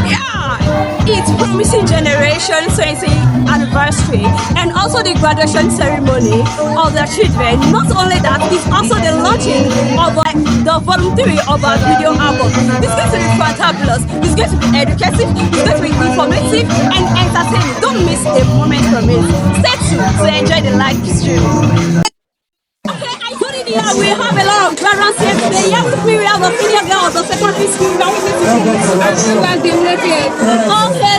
Yeah, it's Promising Generation 20th anniversary and also the graduation ceremony of the children. Not only that, it's also the launching of the volume 3 of our video album. It's going to be fantabulous, it's going to be educative, it's going to be informative and entertaining. Don't miss a moment from it. Stay tuned to enjoy the live stream. Okay, I told you that we have a lot of graduates here today. Yeah, we have a senior girl of the secondary school. Okay,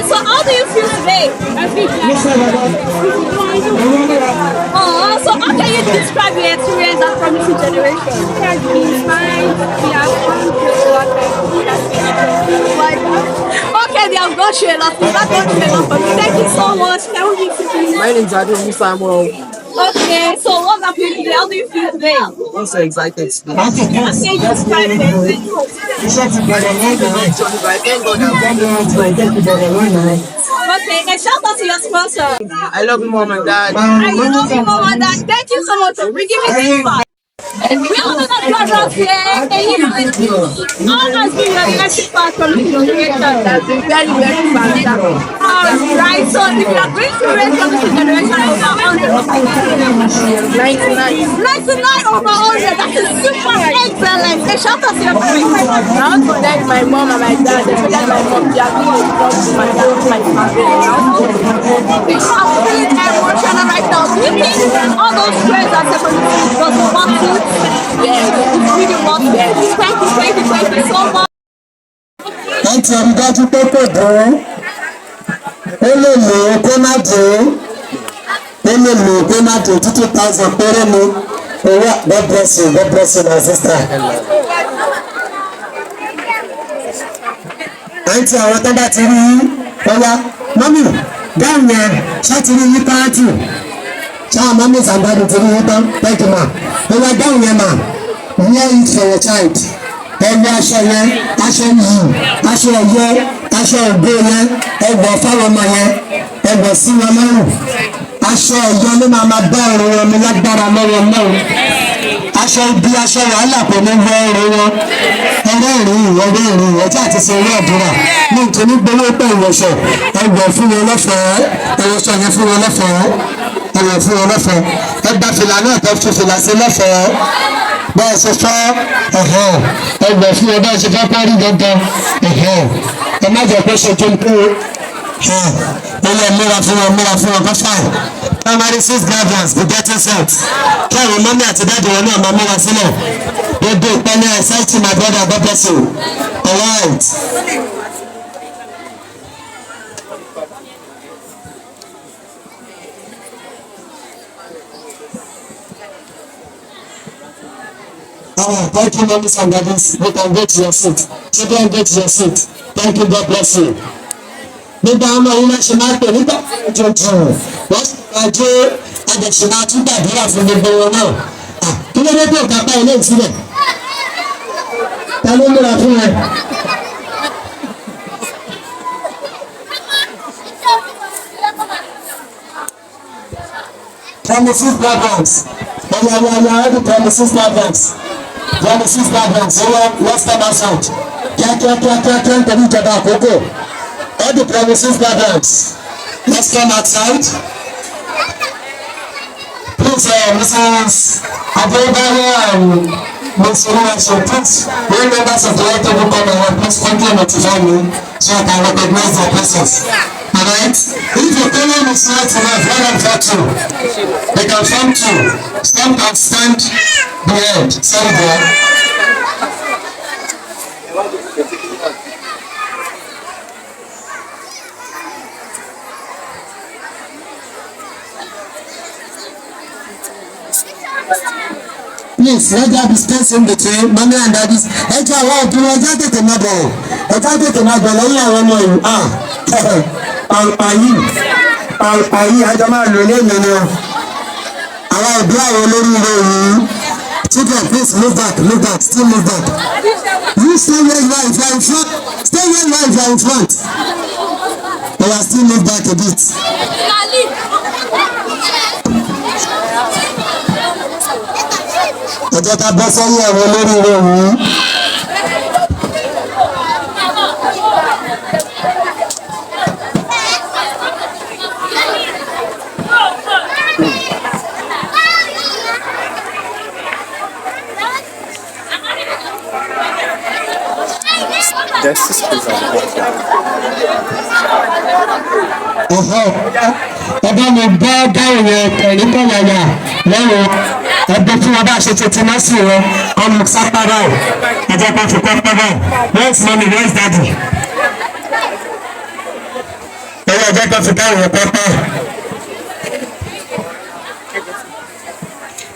so how do you feel today? I feel oh, so how can you describe your experience at Promising Generation? It's fine. We have fun. Okay, they have got you a lot. They have got you a lot for me. Thank you so much. Can we meet? My name is Graduands and Parents. Okay, so what's happening today? How do you feel today? I'm so excited. Okay, describe it. Okay, and shout out to your sponsor. I love you, Mom and Dad. I love you, Mom and Dad. Thank you so much for bringing me this far. We all know that graduates here, and you know, all has been your electric part from the generation. That's been very, very fantastic. Alright, so if you are going to raise from the generation, it's 99 over 100. That is super excellent. A shout out to your parents. I want to thank my mom and my dad, especially my mom. They are doing a job to my dad, my family. I'm feeling emotional right now. Do you think all those friends are separated because they want to? Yeah, really want to. Thank you so much. Láti rí dájú pé kò dùn, ó lè lò ó kó má dùn, ó lè lò ó kó má dùn 2,000 péré ni owó. God bless you my sister. Àǹtí àwọn tó bá ti rí ọwá mọ́mí dáhùn yẹn ṣá ti rí yí pààtì ṣá mọ́mí sàǹdàdì ti rí yí tán thank you ma ọwá dáhùn yẹn ma wear it for your child. Ẹgbẹ́ aṣọ yẹn, aṣọ yìí, aṣọ ẹ̀yẹ, aṣọ ògbó yẹn, ẹgbẹ́ fáwọn ọmọ yẹn, ẹgbẹ́ sí wọn lọ́rùn. Aṣọ ẹ̀yẹ ló máa bá ọ̀rọ̀ wọn mi lágbára lọ́wọ́ náà. Aṣọ ibi aṣọ wàhálà kò ní wọ ọ̀rọ̀ wọn. Ọjọ́ àti ṣe orí àdúrà. Ní nítorí gbowó pẹ̀ ìwọ̀ṣọ̀, ẹgbẹ́ fún wọn lọ́fẹ̀ẹ́, ìwọ̀ṣọ̀ yẹn fún wọn lọ́fẹ̀ẹ́, ẹgbẹ́ fún wọn lọ́fẹ̀ẹ́. Ẹgbẹ́ fìlà náà tẹ́ fi fìlà sí lọ́fẹ̀ẹ́. Bẹ́ẹ̀ ṣe fẹ́ ẹgbẹ́ fún ẹ bẹ́ẹ̀ ṣe fẹ́ parí gangan ẹ má jẹ́ pé ṣe tó ń kú ó lè múra fún wọn kó fà primary 6 graduates be getting set kí àwọn mọ́mí àti dáàdì wọn náà máa múra sílẹ̀ gbogbo ìpínlẹ̀ exciting my brother God bless you all right. Thank you, mommies and daddies. You can get to your seat. Children, get to your seat. Thank you, God bless you. Nígbà ọmọ yìí náà ṣe máa pè nígbà tuntun wọ́n sì máa jó àdẹ̀sí máa tún gbàdúrà fún gbogbo wọn náà. Kí ló dé tó kápá ilé ìsílẹ̀? Ta ló múra fún ẹ? Promises Graduands. Ọ̀yà the Promises Graduands. Promises Graduands. Let's come outside. Kíákíá nítorí ìjọba àkókò. All the Promises Graduands. Let's come outside. Please, Mrs. Adebayo and Ms. Oluwaseun, please, when members of the right table come around, please kindly notify me so I can recognize their presence. Alright? If your column is not enough, let them for two. They can form two. Stand and stand behind. Sorry there. Please, let there be space in between mommy and daddy. Ẹ jẹ́ àwọn òbí wọn ẹjá tètè máa bọ̀. Ẹjá tètè máa bọ̀ lẹ́yìn àwọn ọmọ yìí. Àyí àjọ máa lò lẹ́yìn ni. Àwọn òbí àwọn olóríire yìí. Children, please move back, still move back. You stay where you are if you are in front. Stay where you are if you are in front. But I still move back a bit. Ọjọ́ ká bọ́ sọ́yìn àwọn olóríire yìí. Ọba mi gbọ́ dáhùn yẹn ẹ̀rí kọ̀ yàyà lẹ́wọ̀n ẹgbẹ́ tí wọ́n bá ṣe tuntun náà sí wọn ọmọ sápárà ẹ̀ ẹ̀jẹ̀ kan fi kọ́ pẹ́bẹ́ where's mommy where's daddy ẹ̀rọ ẹ̀jẹ̀ kan fi dáhùn yẹn pẹ́pẹ́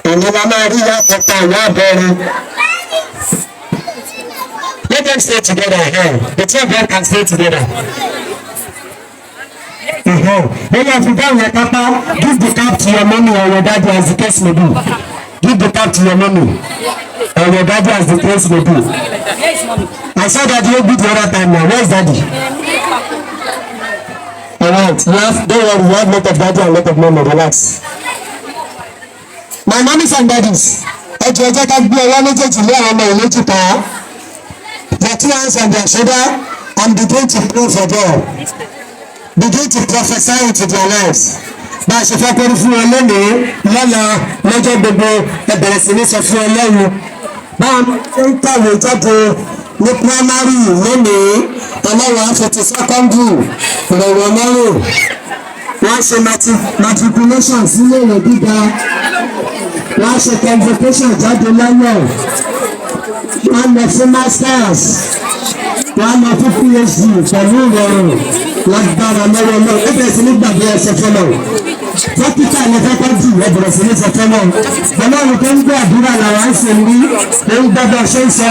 èyí la máa rí yàtọ̀tà ìyá abẹ́rẹ́. Let them stay together. The two of them can stay together. When you have done your papa, give the cup to your mommy or your daddy as the case may be. Give the cup to your mommy or your daddy as the case may be. I saw that you beat the other time now. Where's daddy? Alright, don't worry, you have lot of daddy and lot of mommy. Relax. My mommies and daddies, ẹ jẹ́ ká gbé ọwọ́ méjèèjì lé àwọn ọmọ ìlú jìkà. Their two hands on their shoulder and begin to pray for them. Begin to prophesy into their lives. Bá a ṣe fẹ́ pẹ́rú fún wọn lónìí lọ́la lọ́jọ́ gbogbo ẹ bẹ̀rẹ̀ sí ní sọ fún Ọlọ́run. Báwọn ṣe ń kàwé jáde ní primary lónìí Ọlọ́run á fi ti secondary rẹ̀ wọ́n lọ́rùn. Wọ́n ṣe matriculation sílé ìwé gíga. Wọ́n ṣe convocation jáde lọ́yọ̀. Wọ́n lọ fún masters. Wọ́n lọ fún PhD pẹ̀lú ìrọ̀rùn lágbára lọ́wọ́ náà. Ẹ bẹ̀rẹ̀ sí ní gbàgbé ẹsẹ̀ fọlọ́. Dókítà ní kọ́kọ́ jù ẹ bẹ̀rẹ̀ sí ní sọ fọlọ́. Ọlọ́run tó ń gbé àdúrà làwọn á sì ń rí. Ó ń gbọ́ bẹ́ẹ̀ ṣe ń sọ.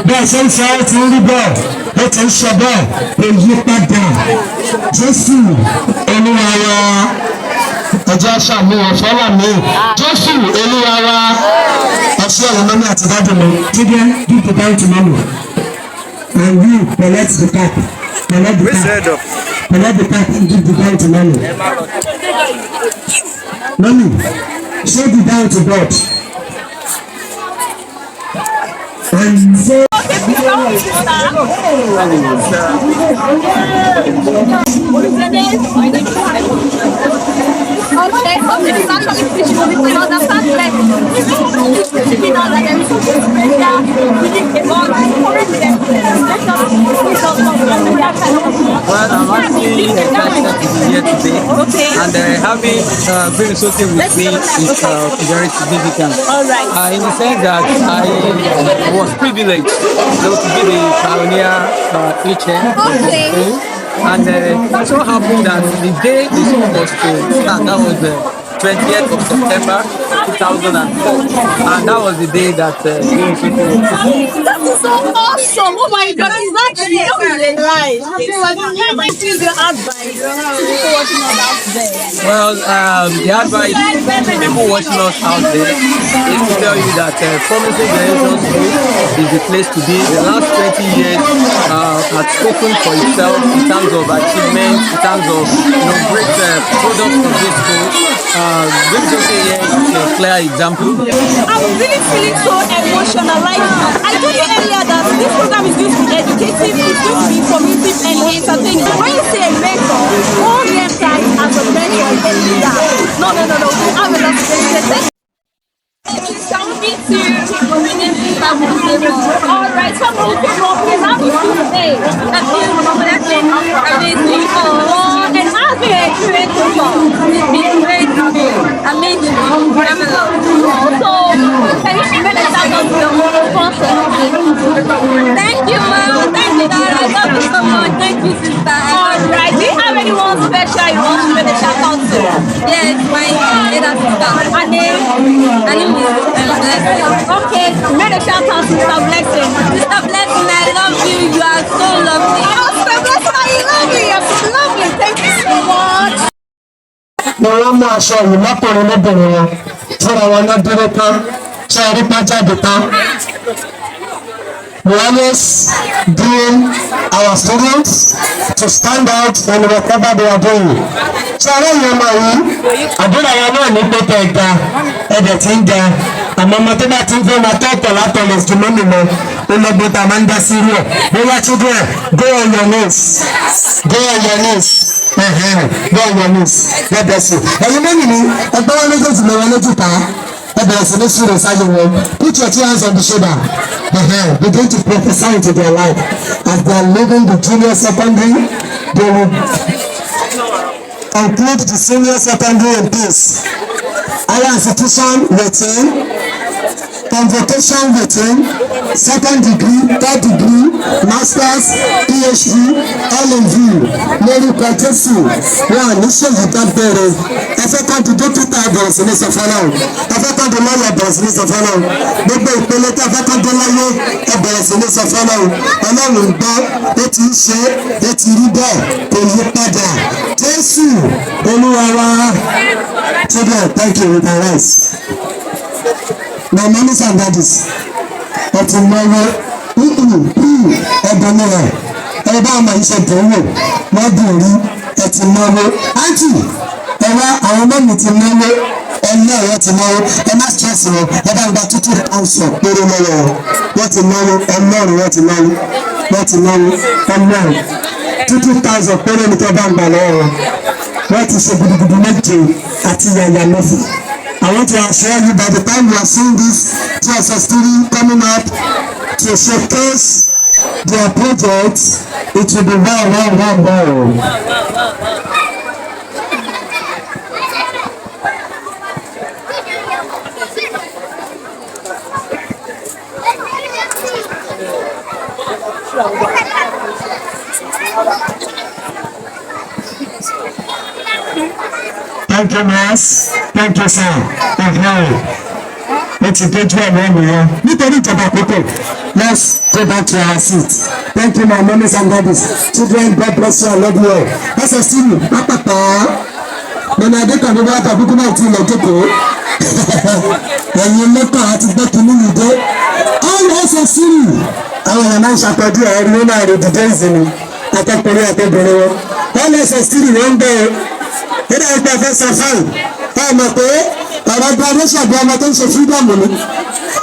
Bẹ́ẹ̀ ṣe ń sọ ó ti ń rí bẹ́ẹ̀. Ó ti ń ṣe bẹ́ẹ̀. Èyí padà. Jésù Olúwa wa. Ẹjẹ́ ṣàmúhàn fọ́lá mi. Jésù Olúwa wa. Ọ̀ṣẹ́ ọ̀rọ̀ mọ́mí àti dájú mi. Children, give the down to mommy. And you collect the cup. Collect the cup. Collect the cup and give the down to mommy. Mommy, show the down to God. And say. Well, I'm actually excited to be here today, and having very social with me is very significant. In the sense that I was privileged to be the pioneer HM. And it so happened that the day the school was to start, that was the 20th of September 2004, and that was the day that That is so awesome! Oh my God, is that really nice? What is your advice to people watching us out there? Well, the advice to people watching us out there is to tell you that Promising Generations is the place to be. The last 20 years has spoken for itself in terms of achievements, in terms of great products of this school. This is here a clear example. I'm really feeling so emotional. Like I told you earlier that this program is going to be educative, it's going to be informative and entertaining. When you say a mentor, all the time as a mentor is a leader. No. I'm a lot of Alright, so many people have you today. That is amazing. And as we experience so far, it's been great to me. Amazing. So, can you give a shout out to your sponsor? Thank you, ma'am. Thank you, Dad. I love you so much. Thank you, sister. Alright, do you have anyone special you want to give a shout out to? Yes, my little sister. Her name is Okay, made a shout out to Sister Blessing. Sister Blessing, I love you. You are so lovely. Oh, Sister Blessing, I love you. You're so lovely. Thank you so much. Mo wá mú aṣọ yìí lọ́kùnrin lóbìnrin wọn fúnra wọn náà dúró tán ṣe orí pájáde tán. We always drill our students to stand out in whatever they are doing. Ṣé ara yẹn ọmọ yìí? Àdúrà wọn náà ní pépé ẹ̀ga ẹ̀dẹ̀ tí ń ga. Àmọ́ ọmọ tó bá ti ń fẹ́ máa tọ́tọ̀ látọ̀ lè fi mọ́mì mọ́. Olóògbé tá a máa ń dá sí rẹ̀. Bóyá children, go on your knees. Go on your knees. Go on your knees. God bless you. Ẹ̀yin mọ́mì ni ẹgbẹ́ wọn méjèèjì lọ́wọ́ lójú ta. Ẹ bẹ̀rẹ̀ sí ní sùúrù sáyé wọn. Put your two hands on the shoulder. Begin to prophesy into their life. As they are leaving the junior secondary, they will conclude the senior secondary in peace. Higher institution waiting, convocation waiting, second degree, third degree, masters, PhD, LNV, lórúkọ Jésù, wọn ní ṣèyí dábẹ́rẹ́, ẹ fẹ́ kàn di dókítà bẹ̀rẹ̀ sí ní sọfọ́nà, ẹ fẹ́ kàn di lọ́yà bẹ̀rẹ̀ sí ní sọfọ́nà, gbogbo ìpele tí ẹ fẹ́ kàn di láyé ẹ bẹ̀rẹ̀ sí ní sọfọ́nà, Ọlọ́run gbọ́, ó ti ń ṣe, ó ti rí bẹ́ẹ̀, kò yí padà. Jésù Olúwa wa. Children, thank you, we can rise. My mommies and daddies, ọtí mọ́wọ́ ẹ̀bùn rẹ̀ ẹ bá ọmọ yìí ṣe dánwò lọ́dún rí ẹ ti mọ́wọ́. Áńtì ẹ wá àwọn ọmọ mi ti mọ́wọ́ ẹ̀lẹ́ ẹ̀ ti mọ́wọ́ ẹ má stress wọn ẹ bá gba tútù àǹsọ̀ péré lọ́wọ́ wọ́n ti mọ́wọ́ ẹlọ́run wọ́n ti mọ́wọ́ wọ́n ti mọ́wọ́ ẹlọ́run tútù àǹsọ̀ péré ní kẹ́ bá ń gbà lọ́wọ́ wọ́n ti ṣe gudugudu méje àti yàyà mẹ́fà. I want to assure you by the time you are seeing this TSS student coming up to showcase their projects, it will be well. Thank you, Mass. Thank you, sir. Let's engage one more. Nítorí ìjọba àkókò, let's go back to our seats. Thank you, my mommies and daddies. Children, God bless you. I love you all. Ẹsẹ̀ sínú, pápápá. Bẹ̀rẹ̀ Adékànlé bá tàbíkú náà ti ilẹ̀ jókòó. Ẹ̀yin mẹ́ta àti gbẹ́kìnní mi dé. All ẹsẹ̀ sínú. Àwọn èèyàn máa ń ṣàpọ̀jù ẹ̀rí nínú àrè dìde ìsinmi. Akẹ́kọ̀ọ́ akẹ́bẹ̀rẹ̀ wọn. All ẹsẹ̀ sínú wọ́n ń bẹ̀rẹ̀. Ìdá ìgbà fẹ́ sọ fáwọn ọmọ pé ọ̀rọ̀ graduation bí ọmọ tó ń ṣe freedom ni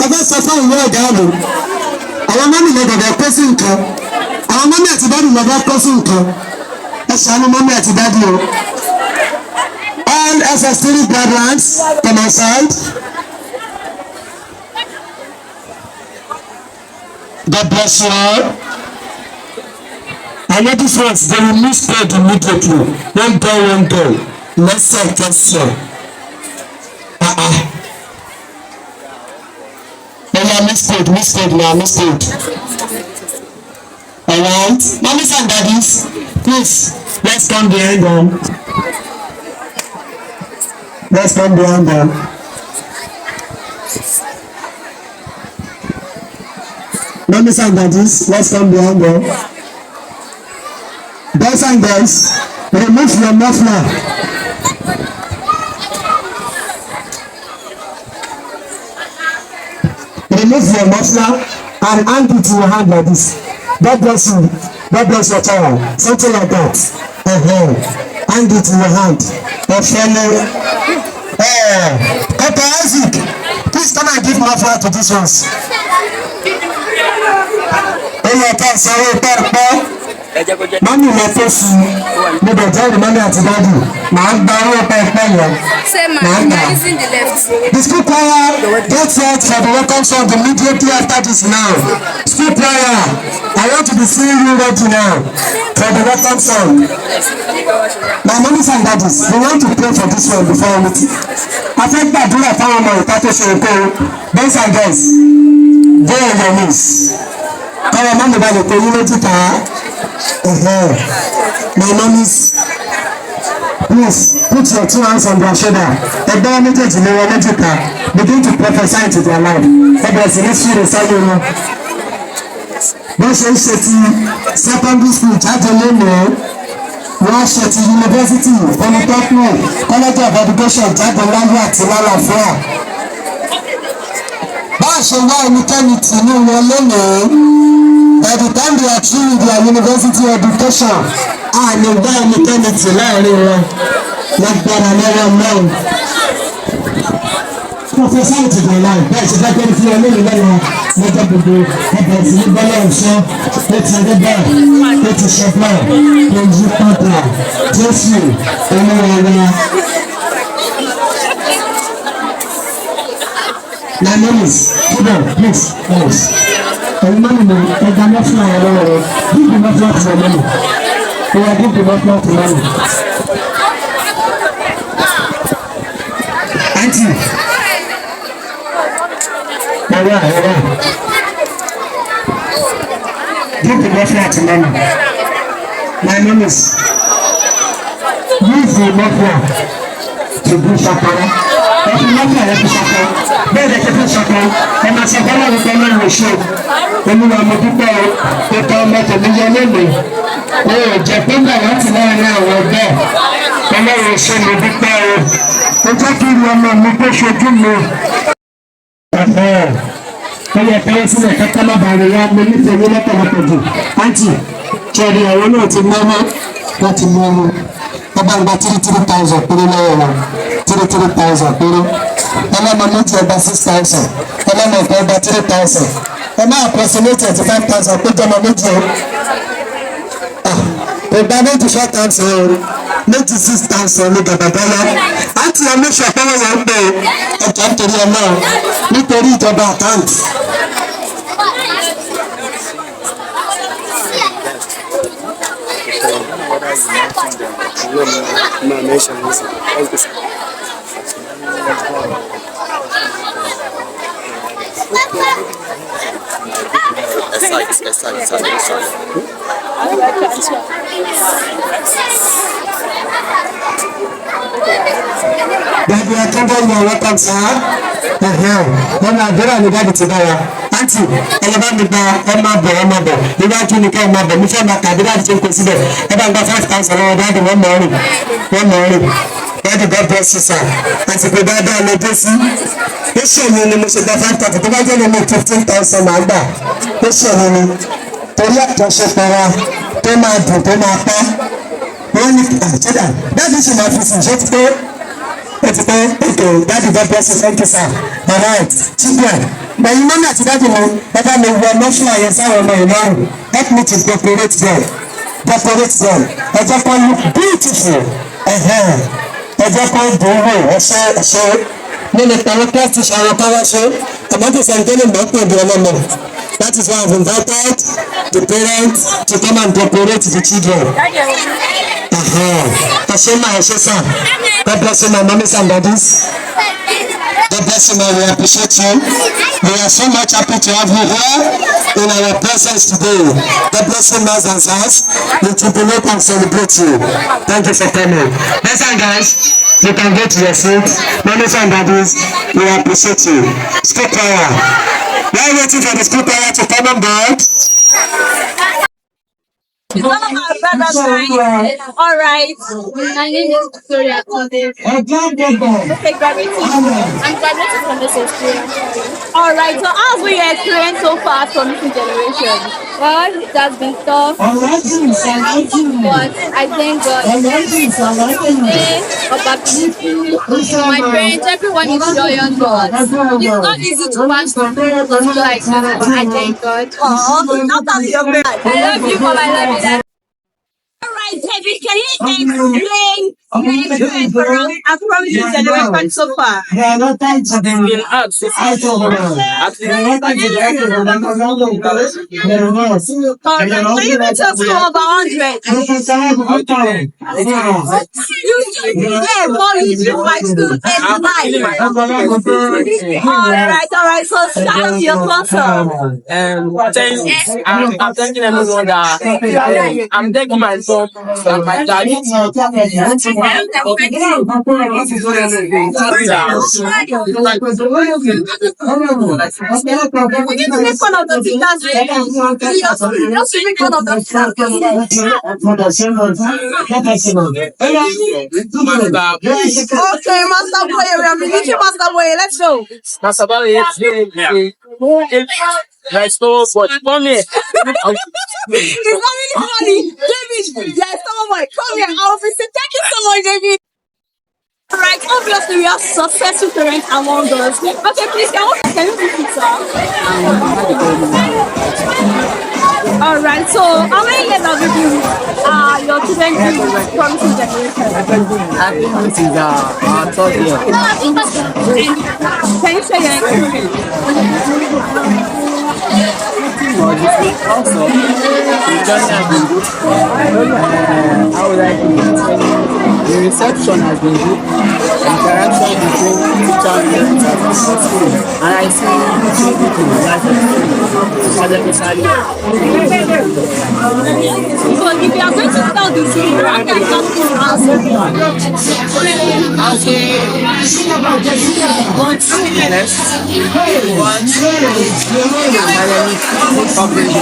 ọfẹ́ sọ fáwọn ìwé ọ̀gá ààbò àwọn mọ́mí lè gbọ̀dọ̀ kó sí nǹkan àwọn mọ́mí àti dádì lọ́dọ̀ kó sí nǹkan ẹ ṣàánú mọ́mí àti dádì o. All SS3 graduates come outside. God bless you all. I know these ones, they will miss God immediately. One door. Lẹ́sẹ̀kẹsẹ̀. Oya mistake now. Alright, mommies and daddies, please, let's come behind them. Mommies and daddies, let's come behind them. Boys and girls, remove your muffler. Remove your muffler and hand it to your hand like this. God bless you. God bless your child. Something like that. Hand it to your hand. Papa Isaac, please come and give muffler to these ones. Mami lọ tó sí mo bẹ̀ jẹ́ ìrìnmọ́lẹ̀ àti dádì màá gba owó pẹ́ẹ́pẹ́ yẹn màá gbà. The school choir get set for the welcome song immediately after this now. School choir, I want to be seeing you ready now for the welcome song. My mommies and daddies, we want to pray for this one before anything. A fẹ́ gbàdúrà fáwọn ọmọ ìta tó ṣe nǹkan boys and girls go on your knees. Kọ́ra mọ́mí bá lè pe yín lójú ta. My mommies, please put your 2 hands on their shoulder. Ẹgbẹ́ méjèèjì ni wọ́n méjì ká. Begin to prophesy into their life. Ẹgbẹ́ sì ní sùúrù sáyé wọn. Wọ́n ṣe ń ṣe ti secondary school jáde lónìí. Wọ́n ṣe ti university, polytechnic, college of education jáde láyé àti lálàáfíà. Bá a ṣe wá ẹnikẹ́ni tì ní wọn lónìí. By the time they are through with their university education, lè gbá ẹnikẹ́ni tì láàrin wọn lágbára lọ́wọ́ mẹ́rin. Professor ìtìgbà náà bẹ́ẹ̀ ṣe fẹ́ pẹ́ẹ́ni fún ọlọ́run lọ́wọ́ lọ́jọ́ gbogbo ẹgbẹ́ tí ní bọ́lá ọ̀ṣọ́ ó ti rí bẹ́ẹ̀ ó ti ṣe bẹ́ẹ̀ ó yí padà Jésù olúwa. My name is Kubo, please. And money, and the national level, give the national to money. We are giving the national to money. Auntie. Give the national to money. My name is use the national to do something. If you not have to suffer, then they can suffer. And I said, "Hello, we can show." When you are making the time at a million, oh, Japan, what's the name now? We're there. And I will send you the power. And talking one man, we push you to me. Kaya parents na kama bari ya mimi tena kama kudu. Auntie, chori ya wana timama, na timama. About 3,000 put in there. 3,000 put in. And I'm a month about 6,000. And I'm about 3,000. And I approximated 5,000 put them on the the Bible to short answer. Make 6,000 look at the dollar. Auntie, I'm not sure how one day. I can't tell you now. You can read about account. Daddy, I can't tell you what I'm saying. When I go and get it together, Auntie, and about me, Emma, you want to make a mother, you feel like I didn't take consider. And I got 5,000 daddy one morning. Daddy, God bless you, sir. And to go down there, this show me the most of the 5,000. If I get them 15,000, I'm back. This show me. Toria Toshepara, Toma, that is my office. Okay, Daddy, God bless you. Thank you, sir. All right, children. But you know that Daddy, ever me we are not sure yes, I know. Help me to decorate them. I just want look beautiful. I just want to do show. No, the characters to show power show. I'm not saying getting back to the number. That is why I've invited the parents to come and decorate the children. God bless you, my mommies and daddies. God bless you, man. We appreciate you. We are so much happy to have you here in our presence today. God bless you, moms and sons. We jubilate and celebrate you. Thank you for coming. Listen, guys, you can go to your seat. Mommies and daddies, we appreciate you. School choir. We are waiting for the school choir to come on board. It's one of our brothers, right? All right. My name is Victoria. Okay, graduating. I'm graduating from this experience. All right. So, how's been your experience so far from this generation? Well, it has been tough, but I thank God. My friends, everyone is joyous, but it's not easy to pass through like that. I thank God. I love you for my life. Alright, David, can you explain your experience for us as from this generation so far? Yeah, no thanks for them. I told them. Alright, so you went to school about 100. Yeah, more you like school Alright, so start your sponsor. I'm thanking everyone that I'm thanking my son and my dad. We need to make fun of the teachers. Just make fun of the Okay, Master Boy, Master Boy, let's go. Master Boy, let's go, but funny. It's not really funny. David, yes, someone come here. I'll be saying, thank you so much, David. Right, obviously we are successful parents among us. Okay, please, can you repeat, sir? Alright, so how many years have you been your children in this promising generation? I think this is our third year. Can you share your experience? for this week. Also, the journey has been good. I would like to tell you the reception has been good. Interaction between teacher and parents has been successful. And I see changes in the life of students academically. So if you are going to tell the story, how can you answer? Also, what's next? What's academic coverage?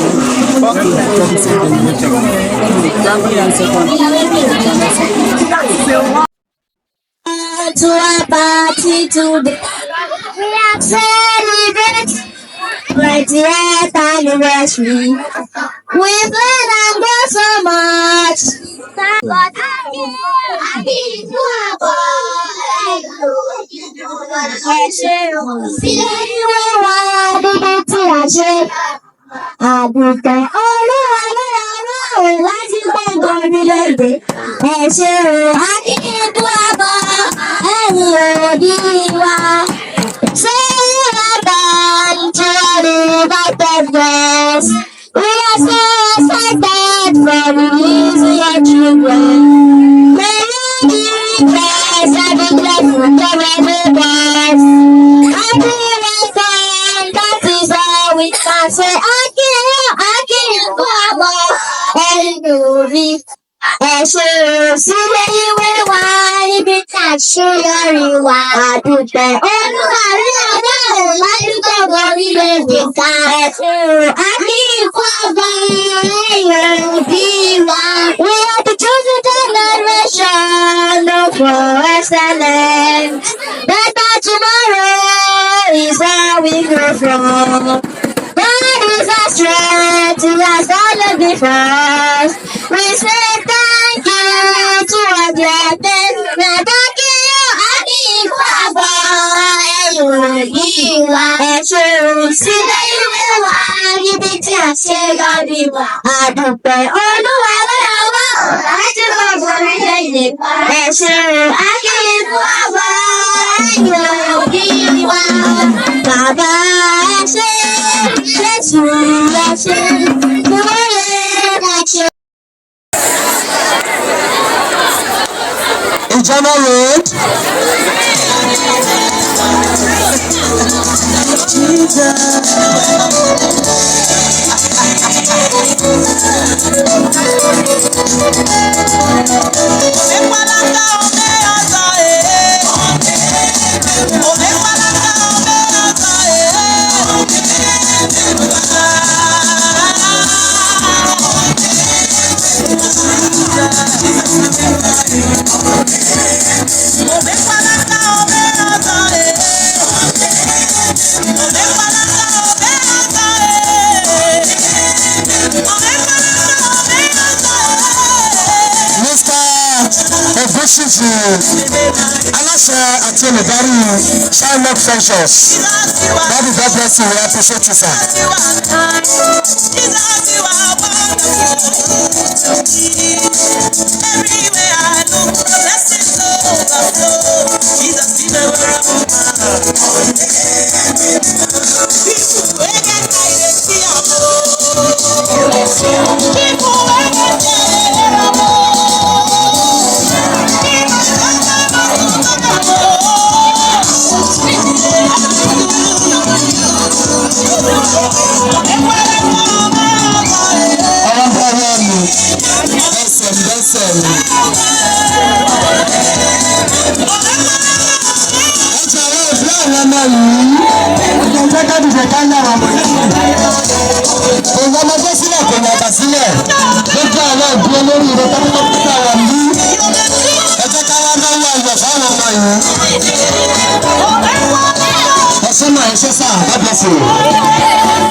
Primary and secondary. To a party today. We are celebrating 20th anniversary. We played and got so much. Thank God I give you a boy. See you want to be àdùkẹ́ olúwa láti gbọ́ngàn orílẹ̀-èdè ẹ ṣé o akíndú àbọ̀ ẹ̀yìn òbí wa ṣé ìyàbọ̀ nítorí united girls we are so excited for releasing your children may you be blessed and be blessed for every boys happy welcome that is all we can say. Sílé ìwé wa níbi tá a ṣe yọrí wa. Àdùpẹ̀ olúwarí ọlọ́run ládùúgbò orílẹ̀-èdè ká. Àkíkú ọba ẹ̀yàn òbí wa. We are the chosen generation known for excellence. Better tomorrow is where we go from. God is our strength, He has done it before. We say thank you to our gladness. Now thank you, Akíkú àbọ̀ ẹ̀yìn wa. Ẹ ṣé o sílé ìwé wa níbi tí a ṣe yọrí wa. Àdùpẹ̀ olúwa lọ́wọ́ láti gbọ́gbọ́ orílẹ̀-èdè. Ẹ ṣé o Akíkú àbọ̀ ẹ̀yìn wa. Bàbá ẹ ṣé, Jésù ẹ ṣé, ìwé ẹ ṣé. Ìjọba road. Aláṣẹ àti olùdarí Shine Ventures. Daddy, God bless you. We appreciate you, sir. Everywhere I look, blessings overflow. Jesus is the word of God. People wake at night, they see our people wake at night, Ọmọdé sílẹ̀ kò ní ọba sílẹ̀ lójú àwọn ìdí olórí rẹ̀ tọ́kọ́ pípẹ́ àwọn ní ẹ jẹ́ ká wá náwó ayọ̀ fáwọn ọmọ yìí. Ẹ ṣe máa ṣe sáà bábẹ́ sí i.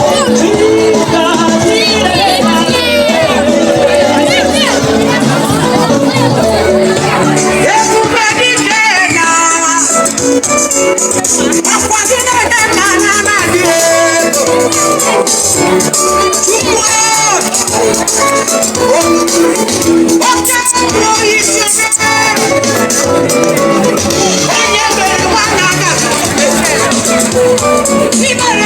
People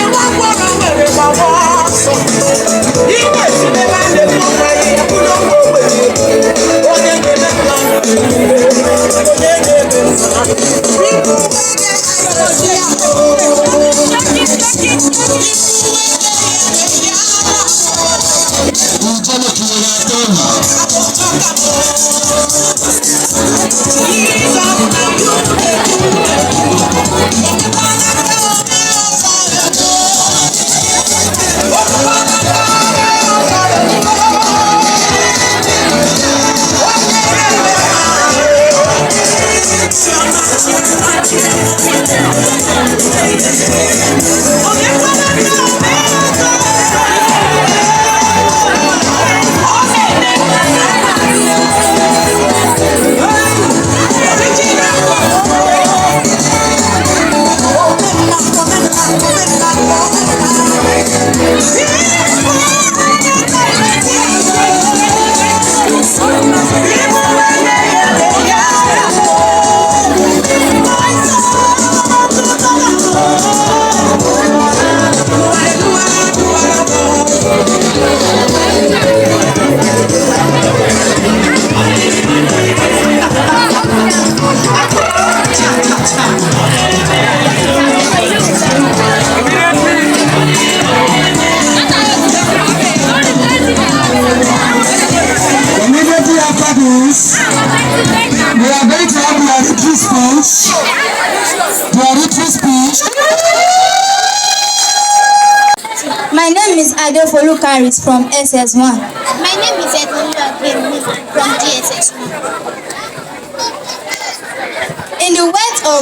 Immediately after this, we are going to have the oratory speech. The oratory speech. My name is Adefolu Karis from SS1. My name is Edmund from GSS1. In the words of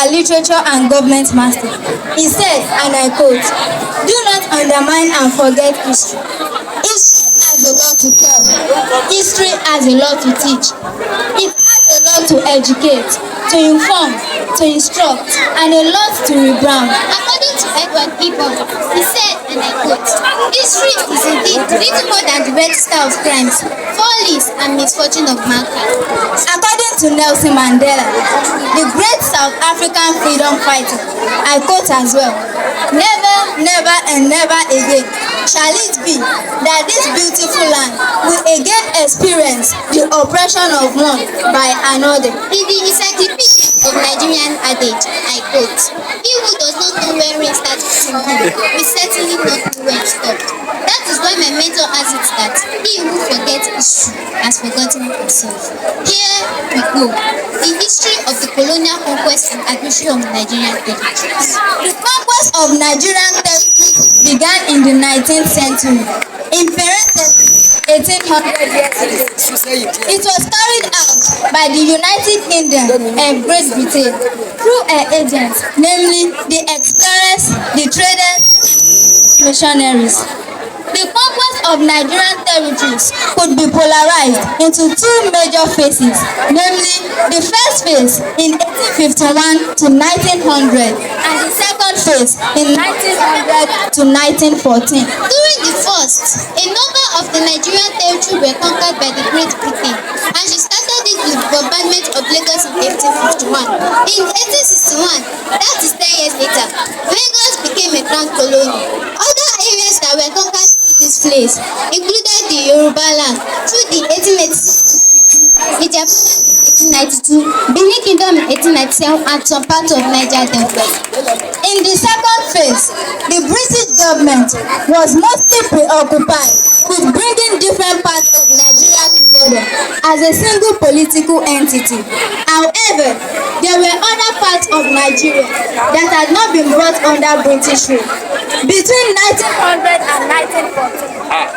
our literature and government master, he said, and I quote, "Do not undermine and forget history. History has a lot to tell. History has a lot to teach. It has a lot to educate, to inform, to instruct, and a lot to rebrand." According to Edward Gibbon, he said, and I quote, "History is indeed little more than the register of crimes, follies, and misfortune of mankind." According to Nelson Mandela, the great South African freedom fighter, I quote as well, "Never, never, and never again shall it be that this beautiful land will again experience the oppression of one by another." In the encyclopedia of Nigerian adage, I quote, "He who does not know when rain started to fall, will certainly not know when it stopped." That is why my mentor has it that he who forgets history has forgotten himself. Here we go. The history of the colonial conquest and aggression of Nigerian territories. The conquest of Nigerian territories began in the 19th century. In parentheses, 1800 years ago. It was carried out by the United Kingdom and Great Britain through her agents, namely the explorers, the traders, missionaries. The conquest of Nigerian territories could be polarized into two major phases, namely the first phase in 1851 to 1900 and the second phase in 1900 to 1914. During the first, a number of the Nigerian territories were conquered by the Great Britain, and she started it with the bombardment of Lagos in 1851. In 1861, that is 10 years later, Lagos became a crown colony. Other areas that were conquered this place included the Yoruba land through the 1886, the Japan in 1892, Benin Kingdom in 1897, and some parts of Niger Delta. In the second phase, the British government was mostly preoccupied with bringing different parts of Nigeria together as a single political entity. However, there were other parts of Nigeria that had not been brought under British rule. Between 1900 and 1940,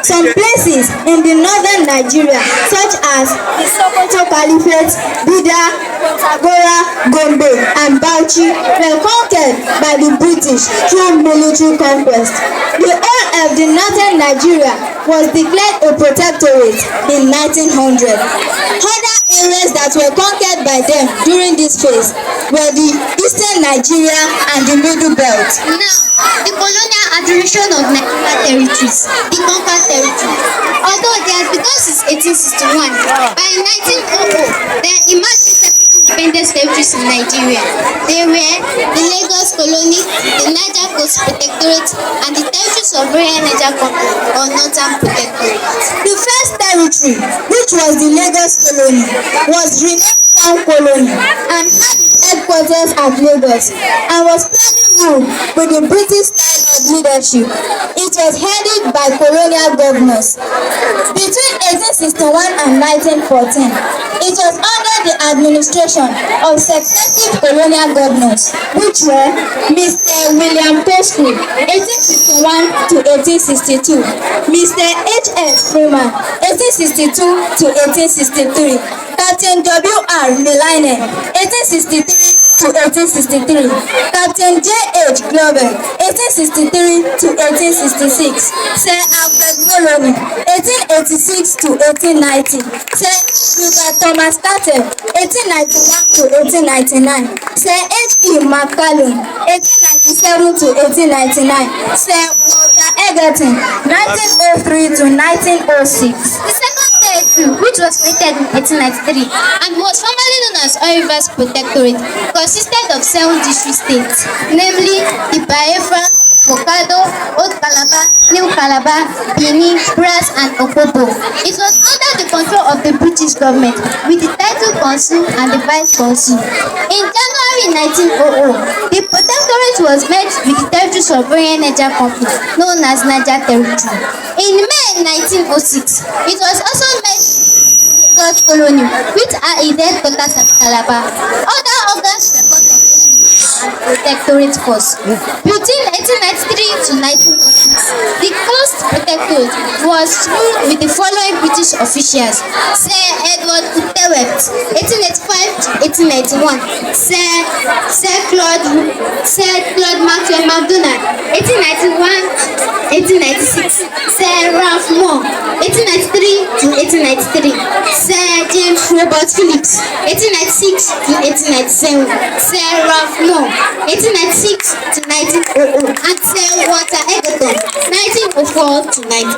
some places in the northern Nigeria, such as the Sokoto Caliphate, Bida, Kontagora, Gombe, and Bauchi, were conquered by the British through military conquest. The whole of the northern Nigeria was declared a protectorate in 1900. Other areas that were conquered by them during this phase were the eastern Nigeria and the middle belt. Now, the colonial administration of Nigerian territories, the conquered territories. Although they had begun since 1861, by 1900 there emerged independent territories in Nigeria. They were the Lagos colony, the Niger Coast Protectorate, and the territories of Royal Niger Company or Northern Protectorate. The first territory, which was the Lagos colony, was renamed Town Colony and had its headquarters at Lagos and was planning through with the British style of leadership. It was headed by colonial governors. Between 1861 and 1914, it was under the administration of successive colonial governors, which were Mr. William Pesky, 1861 to 1862, Mr. H.S. Freeman, 1862 to 1863, Captain W.R. Milane, 1863 to 1863, Captain J.H. Glover, 1863 to 1866, Sir Alfred Maloney, 1886 to 1890, Sir Hubert Thomas Carter, 1891 to 1899, Sir H.E. McCallum, 1897 to 1899, Sir Walter Egerton, 1903 to 1906. The second territory, which was created in 1893 and was formerly known as Oil Rivers Protectorate, consisted of 7 district states, namely the Biafra, Okado, Old Calabar, New Calabar, Benin, Brass, and Opobo. It was under the control of the British government with the title consul and the vice consul. In January 1900, the protectorate was merged with the Territory Sovereign Niger Company, known as Niger Territory. In May 1906, it was also merged with the Lagos Colony, which are in headquarters at Calabar. Other organs were cut off and protectorate force. Between 1893 to 1906, the Coast Protectorate was ruled with the following British officials: Sir Edward Utewept, 1885 to 1891, Sir Claude Maxwell MacDonald, 1891 1896, Sir Ralph Moore, 1893 to 1893, Sir James Robert Phillips, 1896 to 1897, Sir Ralph Moore, 1896 to 1900, and Sir Walter Egerton, 1904 to 19.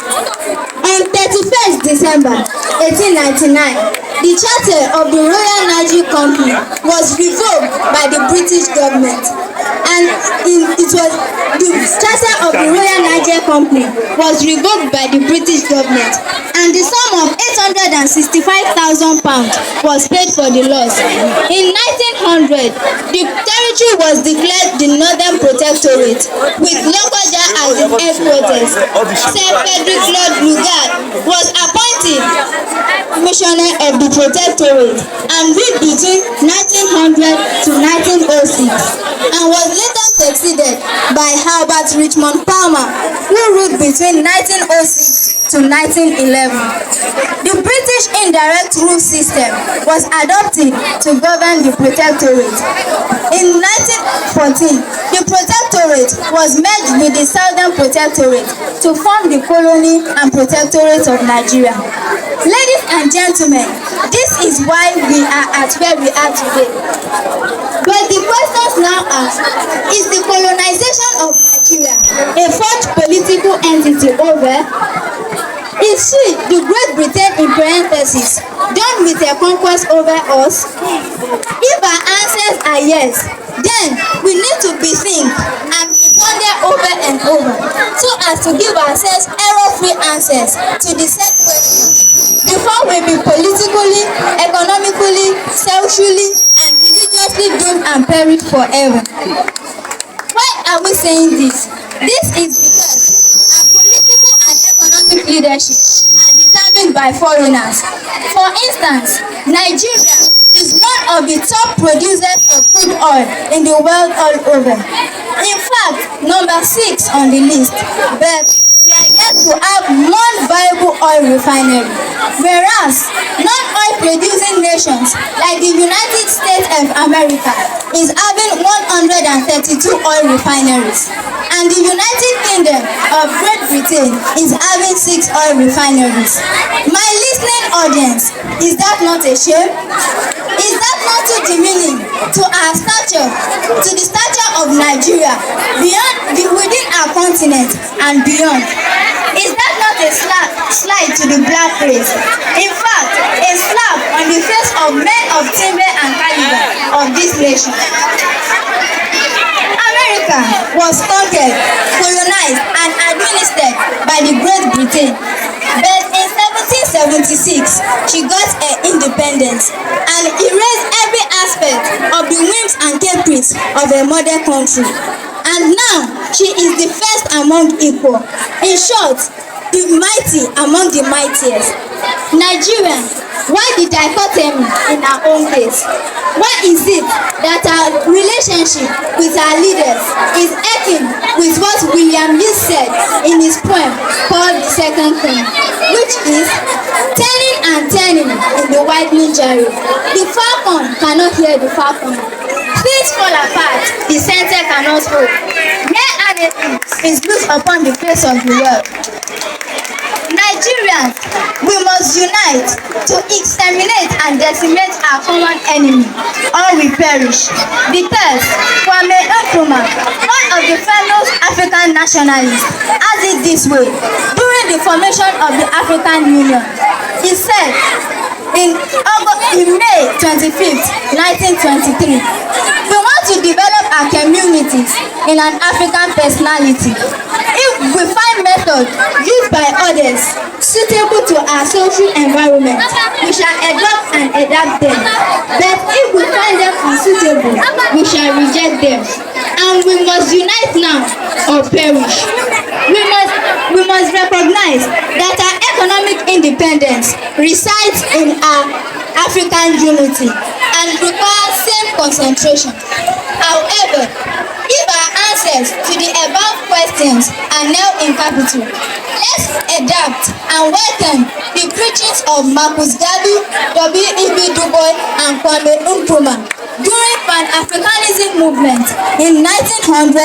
On 31st December 1899, the charter of the Royal Niger Company was revoked by the British government, and it was the charter of the Royal Niger Company was revoked by the British government, and the sum of £865,000 was paid for the loss. In 1900, the territory was declared the Northern Protectorate, with Lokoja as its headquarters. Sir Frederick Lord Lugard was appointed Commissioner of the Protectorate and ruled between 1900 to 1906, and was later succeeded by Herbert Richmond Palmer, who ruled between 1906 to 1911. The British indirect rule system was adopted to govern the Protectorate. In 1914, the Protectorate was merged with the Southern Protectorate to form the Colony and Protectorate of Nigeria. Ladies and gentlemen, this is why we are at where we are today. But the questions now are, is the colonization of Nigeria a forged political entity over? Is she, the Great Britain in parentheses, done with her conquest over us? If our answers are yes, then we need to bethink and ponder over and over so as to give ourselves error-free answers to the said questions before we be politically, economically, socially, and religiously doomed and perish forever. Why are we saying this? This is because our political and economic leadership are determined by foreigners. For instance, Nigeria is one of the top producers of crude oil in the world all over. In fact, number 6 on the list, but we are yet to have one viable oil refinery, whereas non-oil producing nations like the United States of America is having 132 oil refineries, and the United Kingdom of Great Britain is having 6 oil refineries. My listening audience, is that not a shame? Is that not too demeaning to our stature, to the stature of Nigeria, within our continent and beyond? Is that not a slide to the black race? In fact, a slap on the face of men of timber and caliber of this nation. America was conquered, colonized, and administered by the Great Britain. But in 1776, she got her independence and erased every aspect of the whims and caprices of her mother country. And now she is the first among equal. In short, the mighty among the mightiest. Nigerian, why the dichotomy in our own case? Why is it that our relationship with our leaders is echoing with what William Lee said in his poem called The Second King, which is turning and turning in the widening chariot. The falcon cannot hear the falcon. Things fall apart, the center cannot hold. Where anything is built upon the face of the world. Nigerians, we must unite to exterminate and decimate our common enemy, or we perish. Because Kwame Nkrumah, one of the foremost African nationalists, has it this way during the formation of the African Union. He said in May 25th, 1923, we want to develop our communities in an African personality. If we find methods used by others suitable to our social environment, we shall adopt and adapt them. But if we find them unsuitable, we shall reject them. And we must unite now or perish. We must recognize that our economic independence resides in our African unity and requires same concentration. However, if our answers to the above questions are now in capital, let's adapt and welcome the preachings of Marcus Garvey, W.E.B. Du Bois, and Kwame Nkrumah during Pan-Africanism movement in 1900,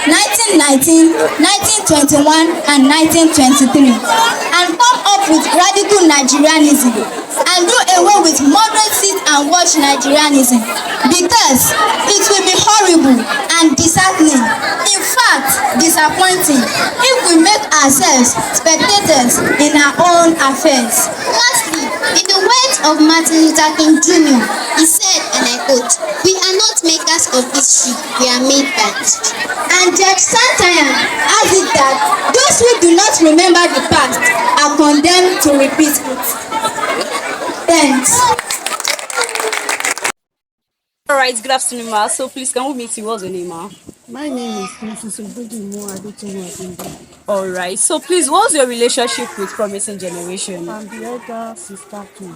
1919, 1921, and 1923, and come up with radical Nigerianism and do away with moderate sit and watch Nigerianism, because it will be horrible and disheartening, in fact disappointing, if we make ourselves spectators in our own affairs. Lastly, in the words of Martin Luther King Jr., he said, and I quote, "We are not makers of history, we are made by history." And Judge Santayan has it that those who do not remember the past are condemned to repeat it. Thanks. All right, good afternoon, ma. So please, can we meet you? What's your name, ma? My name is Mrs. Obudimo Adetunwa. All right. So please, what's your relationship with Promising Generation? I'm the elder sister to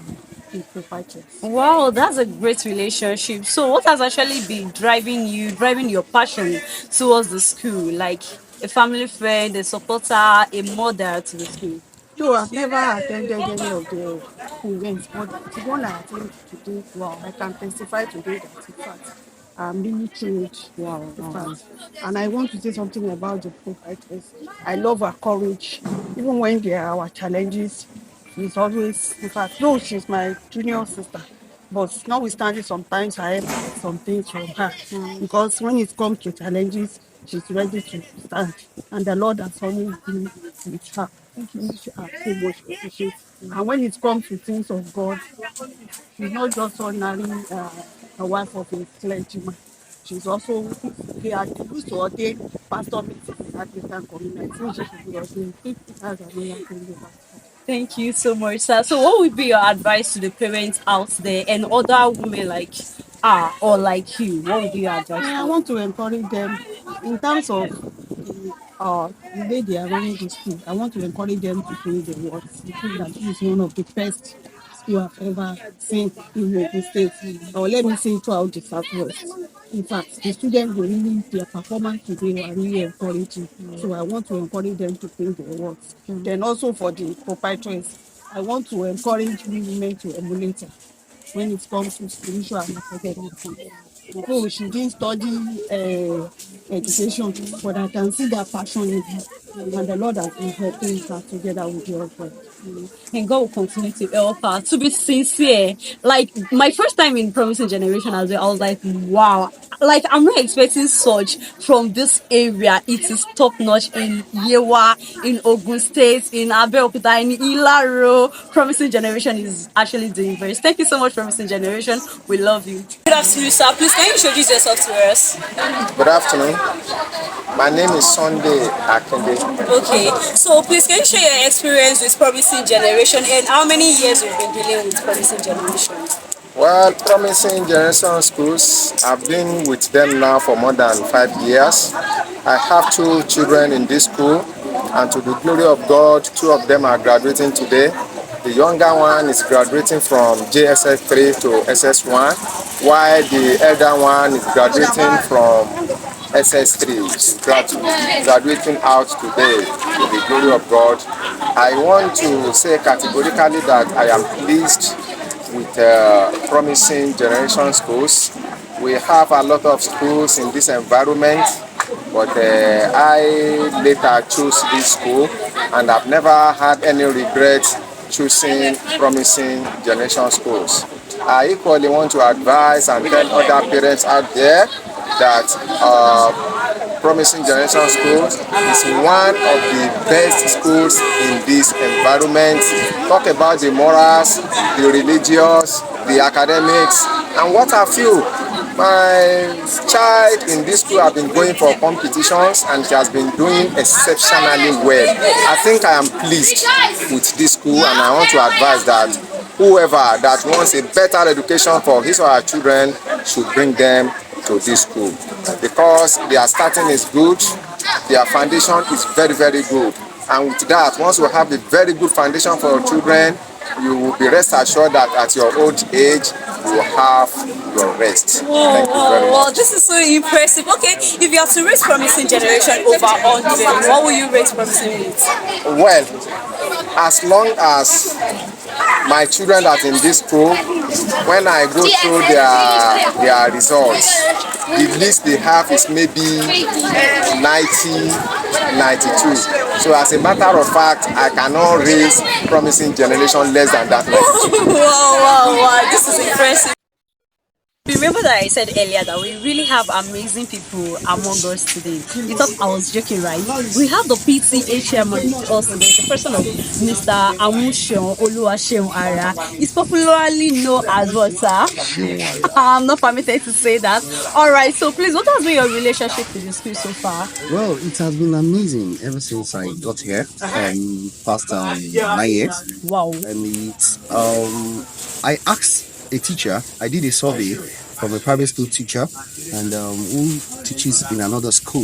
the proprietress. Wow, that's a great relationship. So what has actually been driving your passion towards the school? Like a family friend, a supporter, a mother to the school? Though I've never attended any of the events, but the one I attended today, wow, I can testify today that in fact I'm really changed. Wow. In fact, and I want to say something about the proprietress. I love her courage, even when there are our challenges. She's always, in fact, though she's my junior sister, but notwithstanding, sometimes I have some things from her because when it comes to challenges, she's ready to stand, and the Lord has always been with her. Which I so much appreciate. And when it comes to things of God, she's not just ordinary a wife of a clergyman. She's also, they are used to ordain pastor meetings in African community, which she should be ordained. That's another thing about her. Thank you so much, sir. So what would be your advice to the parents out there and other women like or like you? What would be your advice? I want to encourage them in terms of the way they are running the school. I want to encourage them to play the words. I think that this is one of the best school I've ever seen in the States. Or let me say throughout the Southwest. In fact, the students were really, their performance today were really encouraging. So I want to encourage them to play the words. Then also for the proprietors, I want to encourage women to emulate her when it comes to spiritual and academic things. So she didn't study education, but I can see that passion in her. And the Lord has been helping her together with your God. And God will continue to help her to be sincere. Like my first time in Promising Generation as well, I was like, wow. Like I'm not expecting such from this area. It is top notch in Yewa, in Ogun State, in Abeokuta, in Ilaro. Promising Generation is actually doing very. Thank you so much, Promising Generation. We love you. Good afternoon, sir. Please can you introduce yourself to us? Good afternoon. My name is Sunday Akinde. Okay, so please can you share your experience with Promising Generation and how many years you've been dealing with Promising Generation? Well, Promising Generation Schools, I've been with them now for more than 5 years. I have 2 children in this school, and to the glory of God, 2 of them are graduating today. The younger one is graduating from JSS 3 to SS1, while the elder one is graduating from SS3. She's graduating out today, to the glory of God. I want to say categorically that I am pleased with Promising Generation Schools. We have a lot of schools in this environment, but I later chose this school, and I've never had any regret choosing Promising Generation Schools. I equally want to advise and tell other parents out there that Promising Generation Schools is one of the best schools in this environment. Talk about the morals, the religious, the academics, and what have you. My child in this school has been going for competitions, and she has been doing exceptionally well. I think I am pleased with this school, and I want to advise that whoever that wants a better education for his or her children should bring them to this school, because their starting is good, their foundation is very, very good. And with that, once you have a very good foundation for your children, you will be rest assured that at your old age, you will have your rest. Thank you very much. This is so impressive. Okay, if you have to rate Promising Generation over 100, what will you rate Promising with? Well, as long as my children that in this school, when I go through their results, the least they have is maybe 90, 92. So as a matter of fact, I cannot raise Promising Generation less than that. Wow, this is impressive. Remember that I said earlier that we really have amazing people among us today. You thought I was joking, right? We have the PTA chairman with us today, the person of Mr. Amushion Oluwaseun Ara. He's popularly known as what, sir? I'm not permitted to say that. All right, so please, what has been your relationship with the school so far? Well, it has been amazing ever since I got here, past 9 years. Wow. And it's I asked a teacher, I did a survey from a private school teacher, and who teaches in another school,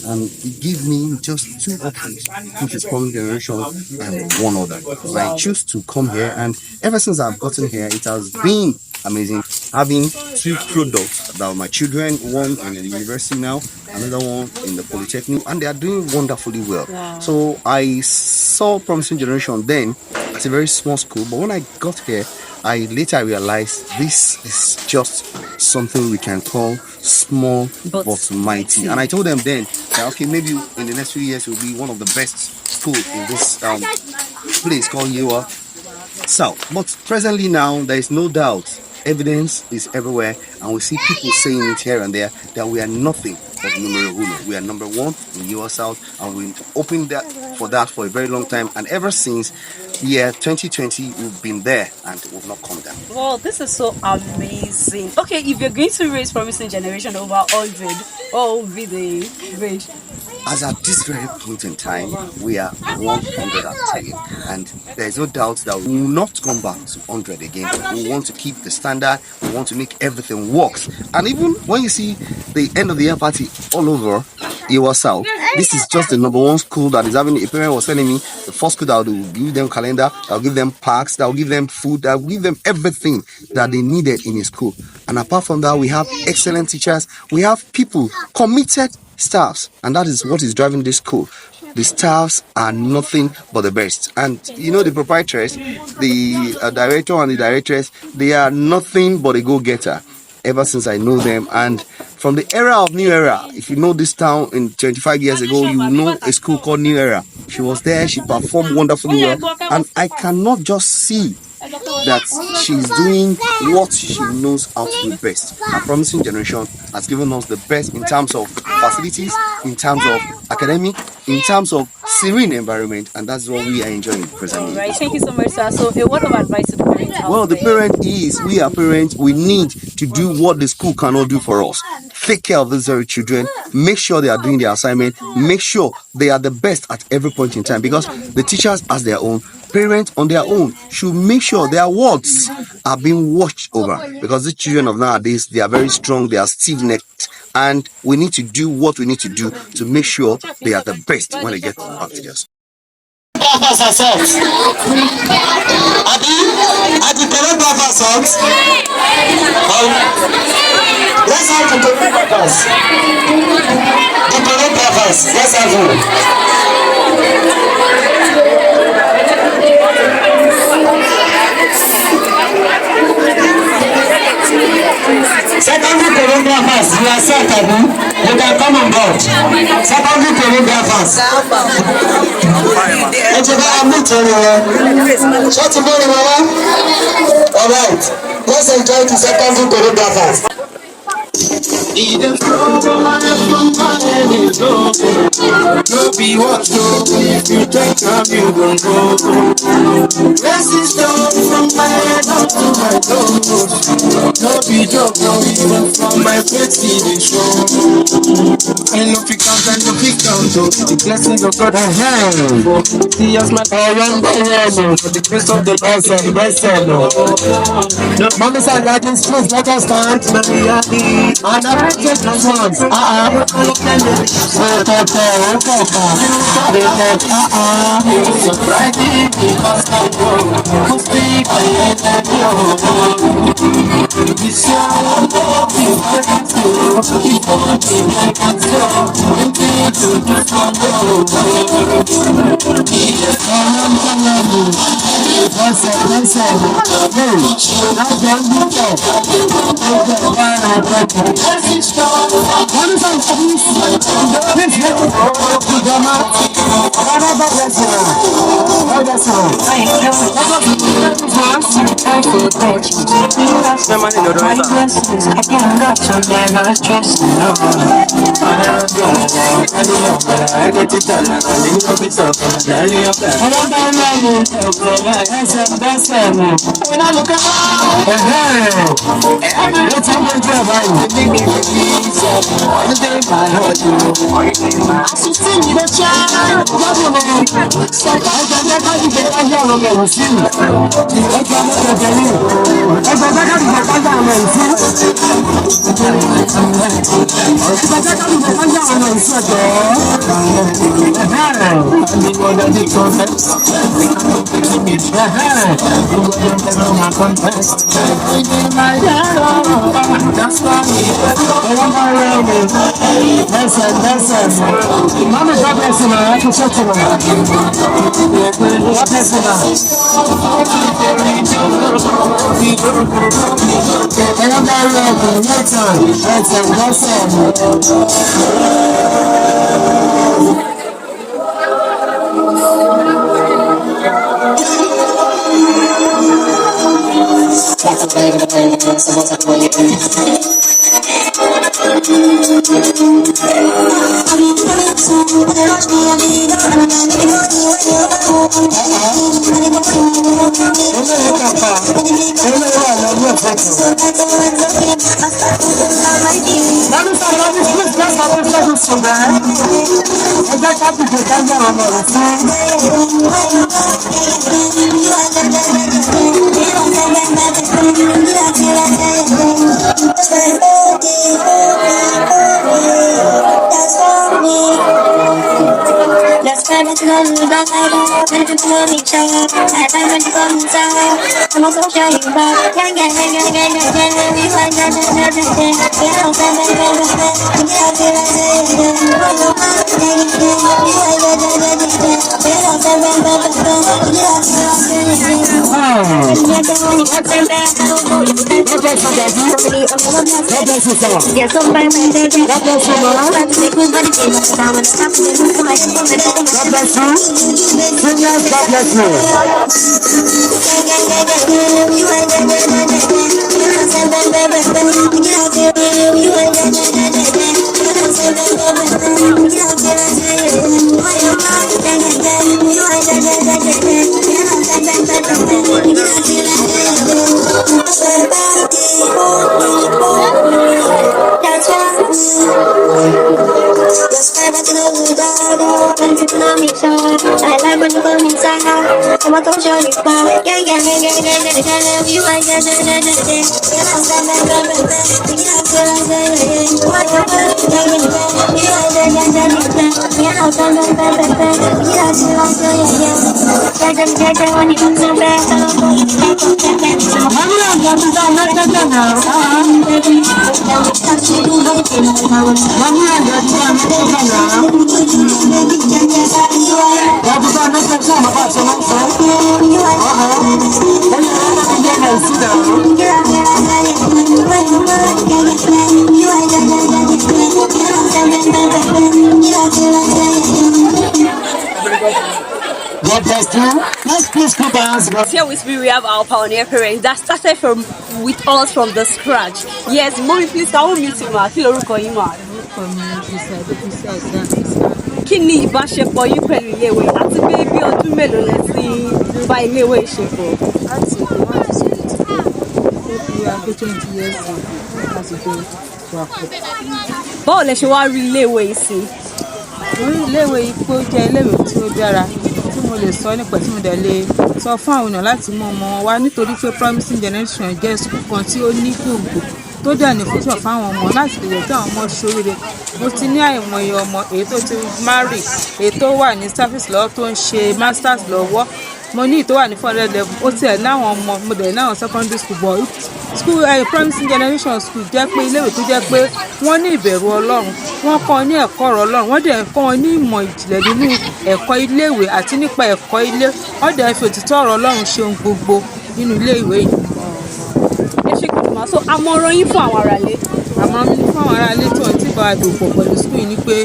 and it gave me just 2 options, which is Promising Generation and one other. So I choose to come here, and ever since I've gotten here, it has been amazing. Having 2 products that my children, one in the university now, another one in the polytechnic, and they are doing wonderfully well. Wow. So I saw Promising Generation then as a very small school, but when I got here, I later realized this is just something we can call small but mighty. And I told them then that okay, maybe in the next few years it will be one of the best schools in this place called Yewa South. But presently now, there is no doubt. Evidence is everywhere, and we see people saying it here and there that we are nothing but numero uno. We are number 1 in US South, and we've opened that for a very long time. And ever since the year 2020, we've been there and we've not come down. Wow, this is so amazing. Okay, if you're going to raise Promising Generation over 100, what will be the rate? As at this very point in time, we are 110, and there is no doubt that we will not come back to 100 again. We want to keep the standard, we want to make everything work. And even when you see the end of the year party all over Iwa South, this is just the number 1 school that is having. A parent was telling me the first school that will give them calendar, that will give them parks, that will give them food, that will give them everything that they needed in a school. And apart from that, we have excellent teachers, we have people committed staffs, and that is what is driving this school. The staffs are nothing but the best, and you know the proprietress, the director and the directress, they are nothing but a go-getter. Ever since I know them, and from the era of New Era, if you know this town in 25 years ago, you know a school called New Era. She was there, she performed wonderfully well, and I cannot just see that she's doing what she knows how to do best. Our Promising Generation has given us the best in terms of facilities, in terms of academic, in terms of serene environment, and that's what we are enjoying presently. Right, thank you so much, sir. So a word of advice to parents? Well, the parent is, we are parents, we need to do what the school cannot do for us. Take care of these very children, make sure they are doing their assignment, make sure they are the best at every point in time, because the teachers as their own, parents on their own should make sure their words are being watched over, because the children of nowadays, they are very strong, they are stiff-necked, and we need to do what we need to do to make sure they are the best when they get back to their school. Let's have the choreographers. The choreographers. Let's have them. Secondary choreographers, you are set, Abu. You can come on board. Secondary choreographers. All right. Let's enjoy the secondary choreographers. No be what no, if you take time you don't go. Blessings down from my head up to my toes. No be joke, no even from my face see the show. I no pick out and no pick down, so the blessings of God I have. See us my young for the grace of the Lord and the best of Mommy and daddies, please let us stand. And I take those ones. Here with me, we have our pioneer parents that started with us from the scratch. Yes, mommy, please can we meet you, ma? Kí lorúkọ yín, ma? Kí ni ìbáṣepọ̀ yín pẹ̀lú iléèwé àti pé bí ọdún mélòó lẹ ti bá iléèwé ìṣepọ̀? Báwo lẹ ṣe wá rí iléèwé ìsìn? Iléèwé ipò jẹ́ iléèwé tí ó dára tí mo lè sọ nípa tí mo dẹ̀ lè sọ fún àwọn èèyàn láti mú ọmọ wa nítorí pé Promising Generation jẹ́ school kan tí ó ní gbòǹgbò tó dẹ̀ ní fúnṣọ̀ fáwọn ọmọ láti lè jẹ́ kí àwọn ọmọ ṣoríire. Mo ti ní àìmọye ọmọ èyí tó ti marry, èyí tó wà ní service lọ́wọ́ tó ń ṣe masters lọ́wọ́, mo ní ìtò wà ní 400 level, ó tiẹ̀ láwọn ọmọ mo dẹ̀ láwọn secondary school boy school Promising Generation school jẹ́ pé iléèwé tó jẹ́ pé wọ́n ní ìbẹ̀rù Ọlọ́run, wọ́n kọ́ ní ẹ̀kọ́ ọ̀rọ̀ Ọlọ́run, wọ́n dẹ̀ kọ́ wọn ní ìmọ̀ ìjìnlẹ̀ nínú ẹ̀kọ́ iléèwé àti nípa ẹ̀kọ́ ilé, wọ́n dẹ̀ fi òtítọ́ ọ̀rọ̀ Ọlọ́run ṣe ohun gbogbo nínú iléèwé yìí. Ẹ ṣe kí ni so àmọ̀ràn yín fún àwọn aráalé? Àmọ̀ràn mi fún àwọn aráalé tí wọ́n ti bá a dòpọ̀ pẹ̀lú school yìí ni pé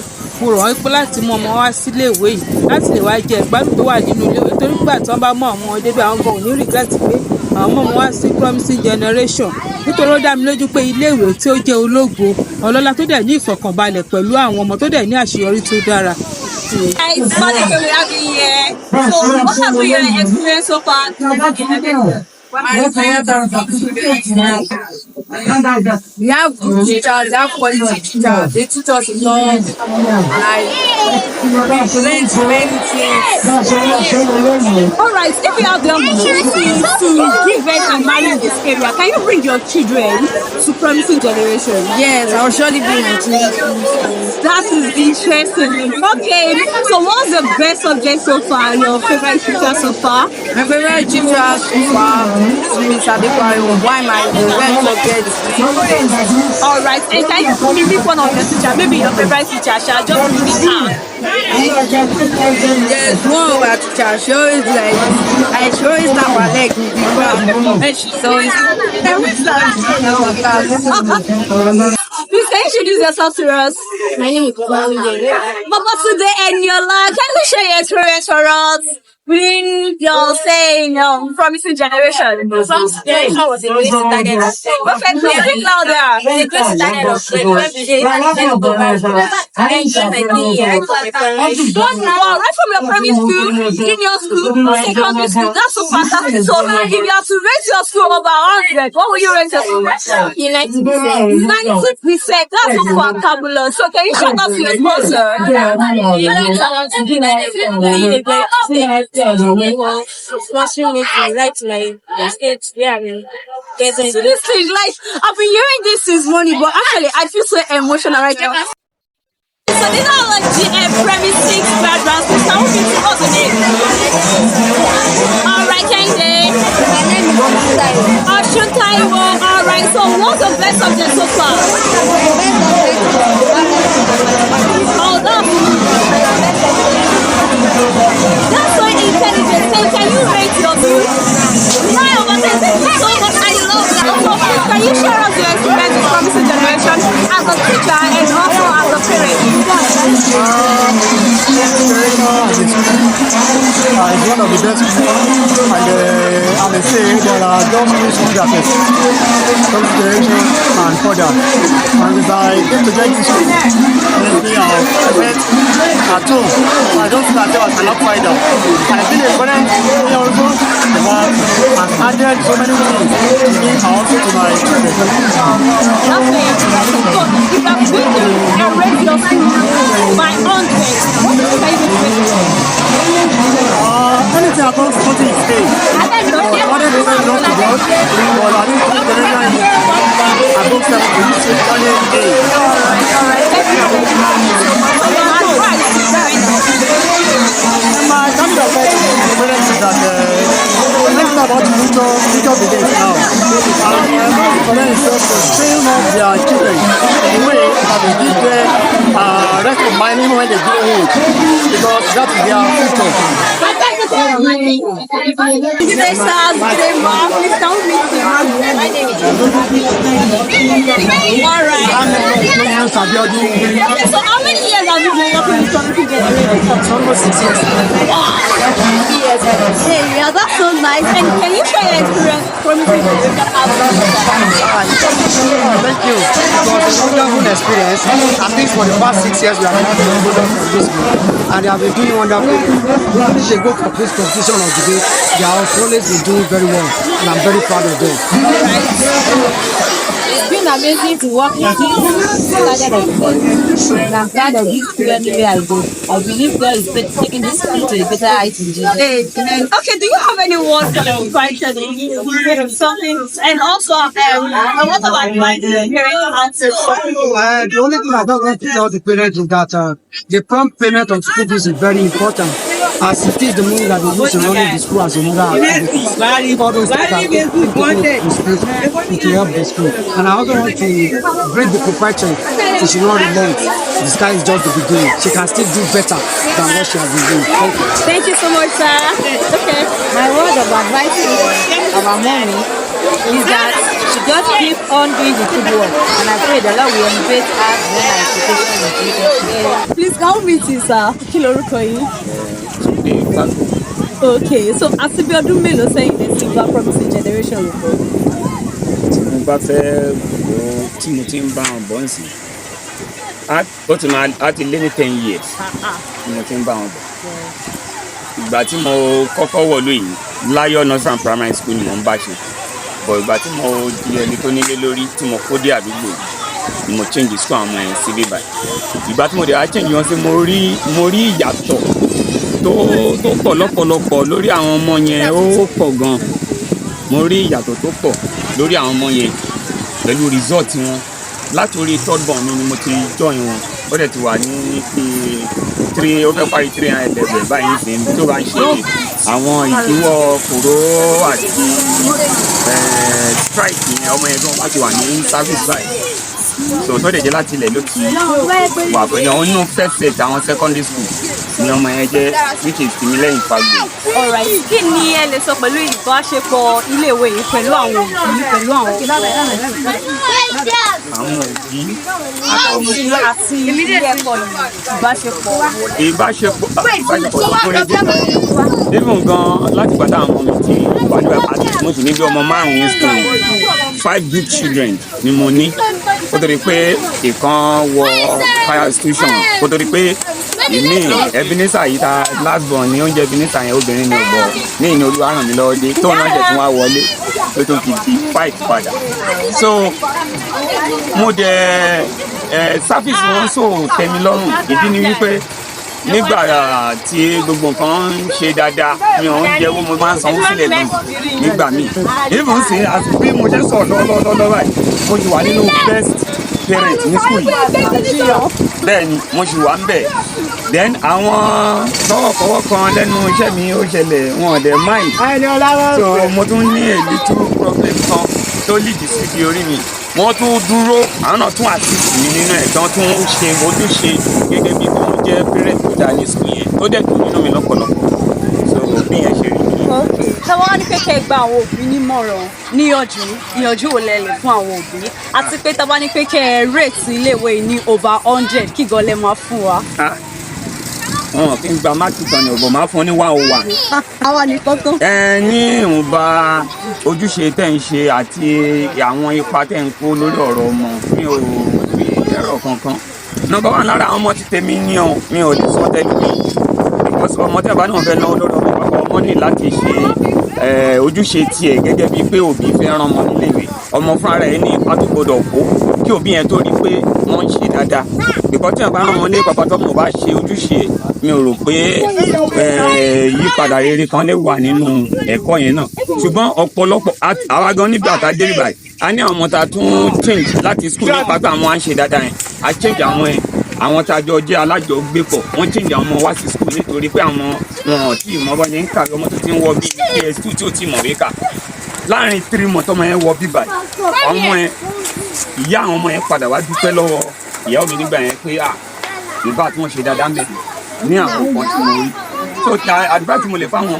mo rọ̀ wọ́n pé láti mú ọmọ wá sí iléèwé yìí láti lè wá jẹ ìgbádùn tó wà nínú iléèwé torí nígbà tí wọ́n bá mú àwọn ọmọdé bí àwọn gan ò ní regret pé àwọn ọmọ wá sí Promising Generation nítorí ó dá mi lójú pé iléèwé tí ó jẹ́ ológo ọlọ́lá tó dẹ̀ ní ìfọ̀kànbalẹ̀ pẹ̀lú àwọn ọmọ tó dẹ̀ ní àṣeyọrí tó dára. It's funny that we have you here. So what have been your experience so far? We have good teachers, we have quality teachers. They teach us a lot, like many things. Alright, if you have the opportunity to give birth and marry in this area, can you bring your children to Promising Generation? Yes, I will surely bring my children. That is interesting. Okay, so what's the best subject so far? Your favorite teacher so far? My favorite teacher so far is Mr. Why my favorite subject is Alright, and can you pick one of your teachers? Maybe your favorite teacher, shall just pick her. There's one of our teachers. She always she always tap her leg with the ground. And she's always Please, can you introduce yourself to us? My name is Baba Babatunde Eniola, can you share your experience for us? Within your saying Promising Generation. Promising Generation was a great started of Perfect, speak louder. a great started of I enjoyed my 3 years. Wow, right from your primary school, junior school, secondary school, that's so fantastic. So if you have to rate your school over 100, what will you rate your school? 90%. 90%, that's so fantabulous. So can you shout out to your sponsor? Sponsoring me to write my sketch. Yeah, So this thing, like, I've been hearing this since morning, but actually I feel so emotional right now. So these are like GM Premise 6 Graduands. Please can we meet you all today? Alright, Kende. my name is Ashun Taiwo. Alright, so what's the best subject so far? Oh, that's so intelligent. So can you rate your school? 9 over 10. Thank you so much. I love that. So please, can you share us your experience with Promising Generation as a teacher and also as a parent? It's one of the best schools, and I may say there are so many schools that is Generation and further. And if I get to get this school, honestly, I've met at home. I don't feel that I cannot find out. And I feel a parent also about has added so many things to me and also to my children. That's very interesting. So, if I'm going to rate your school by 100, what do you think you rate it? Anything above 40 is A. Other people belong to God, but at least the generation is above 70, which is only A. Alright. Thank you very much. So, your advice to My kind of advice to the parents is that think about future begins now. And my advice for them is just to train up their children in a way that will give them rest of mind even when they grow old, because that is their future. Today, sir, today, mom, please come meet me. My name is Alright. Okay, so how many years have you been working with community generation? Almost 6 years. Wow. Hey, yeah, that's so nice. And can you share your experience from community generation as well? Thank you. It was a wonderful experience. At least for the past 6 years, we have been having a product from this school, and they have been doing wonderful. Even if they go for this competition or debate, they have always been doing very well, and I'm very proud of them. It's been amazing to work with this standard of excellence, and I'm proud of this school anywhere I go. I believe God is taking this school to a better height in Jesus. Okay, do you have any words for the proprietary something? And also, what about advice to the parents? The only thing I don't want to tell the parents is that the prompt payment of school fees is very important, as it is the money that they use to run the school as another activity. All those things are to help the school. And I also want to bring the proprietor. She should not relent. The sky is just the beginning. She can still do better than what she has been doing. Thank you. Thank you so much, sir. Okay. My word of advice to our mommy is that she just keep on doing the good work, and I pray the Lord will elevate her when her expectation is Jesus. Please come meet you, sir. Kí lorúkọ yín? Okay, so àti bí ọdún mélòó sẹ́yìn lẹ ti gba promising generation lò? Tí mo bá fẹ́ wo tí mo ti ń bá wọn bọ̀ nsìn, ó ti máa á ti lé ní 10 years tí mo ti ń bá wọn bọ̀. Ìgbà tí mo kọ́kọ́ wọ̀lú yìí, Lion Nursery and Primary School ni mo ń bá ṣe. But ìgbà tí mo di ẹni tó nílé lórí tí mo kó dé àdúgbò ni mo change school àwọn ọmọ yẹn sí bíbá. Ìgbà tí mo dẹ̀ wá change wọn sí, mo rí ìyàtọ̀ tó pọ̀ lọ́pọ̀lọpọ̀ lórí àwọn ọmọ yẹn, ó pọ̀ gan. Mo rí ìyàtọ̀ tó pọ̀ lórí àwọn ọmọ yẹn pẹ̀lú result wọn. Látòrí third born mi ni mo ti join wọn. Ó dẹ̀ ti wà ní ó fẹ́ parí 300 level báyìí sí ní tó bá ń ṣe àwọn ìdíwọ́ kòró àti strike yẹn, ọmọ yẹn gan wá ti wà ní service báyìí. So tó dẹ̀ jẹ́ láti ilẹ̀ ló ti wà pẹ̀lú àwọn inú first set àwọn secondary school ni ọmọ yẹn jẹ́, which is Tìmílẹ́yìn Fagbo. Alright, kí ni ẹ lè sọ pẹ̀lú ìbáṣepọ̀ iléèwé yìí pẹ̀lú àwọn òbí pẹ̀lú àwọn òbí àti ilé ẹ̀kọ́ ìbáṣepọ̀ tó péréje. Even gan láti gbàdá àwọn ọmọ mi tí wà níbẹ̀ àti mo sì ní bí ọmọ 5 ní school, 5 good children ni mo ní. Kó tó di pé ìkan wọ higher institution, kó tó di pé ìmí Ebenezer yìí ta last born ní oúnjẹ Ebenezer yẹn obìnrin ní ọgbọ ní ìní Olúwa ràn mí lọ́wọ́ dé tóun náà jẹ́ tún wá wọlé pé tó fi di fight padà. So mo dẹ̀ service wọn so tẹ́ mi lọ́rùn. Ìdí ni wípé nígbà tí gbogbo nǹkan ń ṣe dáadáa mi ò ń jẹ́ owó, mo máa ń sanwó sílẹ̀ gan nígbà míì. Even sí àti bí mo ṣe sọ lọ́wọ́lọ́wọ́ báyìí mo ti wà nínú best parent ní school yìí. Bẹ́ẹ̀ ni mo sì wà ń bẹ̀. Then àwọn tọwọ́kọwọ́ kan lẹ́nu iṣẹ́ mi ó ṣẹlẹ̀ wọn ò dẹ̀ mind. So mo tún ní a little problem kan tó lead sí ibi orí mi. Wọ́n tún dúró, àwọn náà tún assist mi nínú ẹ̀ tán tún ṣe ojúṣe gẹ́gẹ́ bí wọ́n jẹ́ parent tó dáa ní school yẹn tó dẹ̀ dùn nínú mi lọ́pọ̀lọpọ̀. So bí yẹn ṣe rí nìyẹn. Táwọn wá ní pé kẹ́ ẹ gba àwọn òbí nímọ̀ràn níyànjú wo lẹ lè fún àwọn òbí, àti pé táwọn ní pé kẹ́ ẹ rate iléèwé ní over 100 kí gan lẹ máa fún wa. Wọn kì í gba máàkì kan ní ọ̀bọ̀ máa fún ní 101. Àwa nìkan tán. Ní ìwọ̀nba ojúṣe tẹ̀ ń ṣe àti àwọn ipa tẹ̀ ń kó lórí ọ̀rọ̀ ọmọ mi ò rí ẹ̀rọ kankan. Number 1 lára àwọn ọmọ ti tèmi ní ọ mi ò lè sọ tẹ́lẹ̀ mi. Because ọmọ tẹ́ bá náà fẹ́ náwó lọ́dọ̀ ọmọ kan ní láti ṣe ojúṣe tiẹ̀ gẹ́gẹ́ bíi pé òbí fẹ́ rán ọmọ níléèwé ọmọ fúnra rẹ̀ ní ipa tó gbọdọ̀ kó kí òbí yẹn tó rí pé wọ́n ń ṣe dáadáa bìkọ́ tí wọ́n bá rán ọmọ ní pàpà tó mọ̀ bá ṣe ojúṣe mi ò rò pé ìyípadà rere kan lè wà nínú ẹ̀kọ́ yẹn náà ṣùgbọ́n ọ̀pọ̀lọpọ̀ àwa gan nígbà tá a dé báyìí a ní àwọn ọmọ tá a tún change láti school nípa pé àwọn à ń ṣe dáadáa yẹn a change àwọn tá a jọ jẹ́ alájọgbépọ̀ wọ́n change àwọn ọmọ wá sí school nítorí pé àwọn wọn tí ìmọ̀ bá yẹn ń kàwé ọmọ tó ti ń wọ bí ps2 tí ò tí mọ̀wé kà láàrin 3 months ọmọ yẹn wọ bíbà ọmọ yẹn ìyá àwọn ọmọ yẹn padà wá dúpẹ́ lọ́wọ́ ìyá mi nígbà yẹn pé nígbà tí wọ́n ṣe dáadáa mẹ́rin ní àwọn kan tí mo rí tó ta àdúrà tí mo lè fáwọn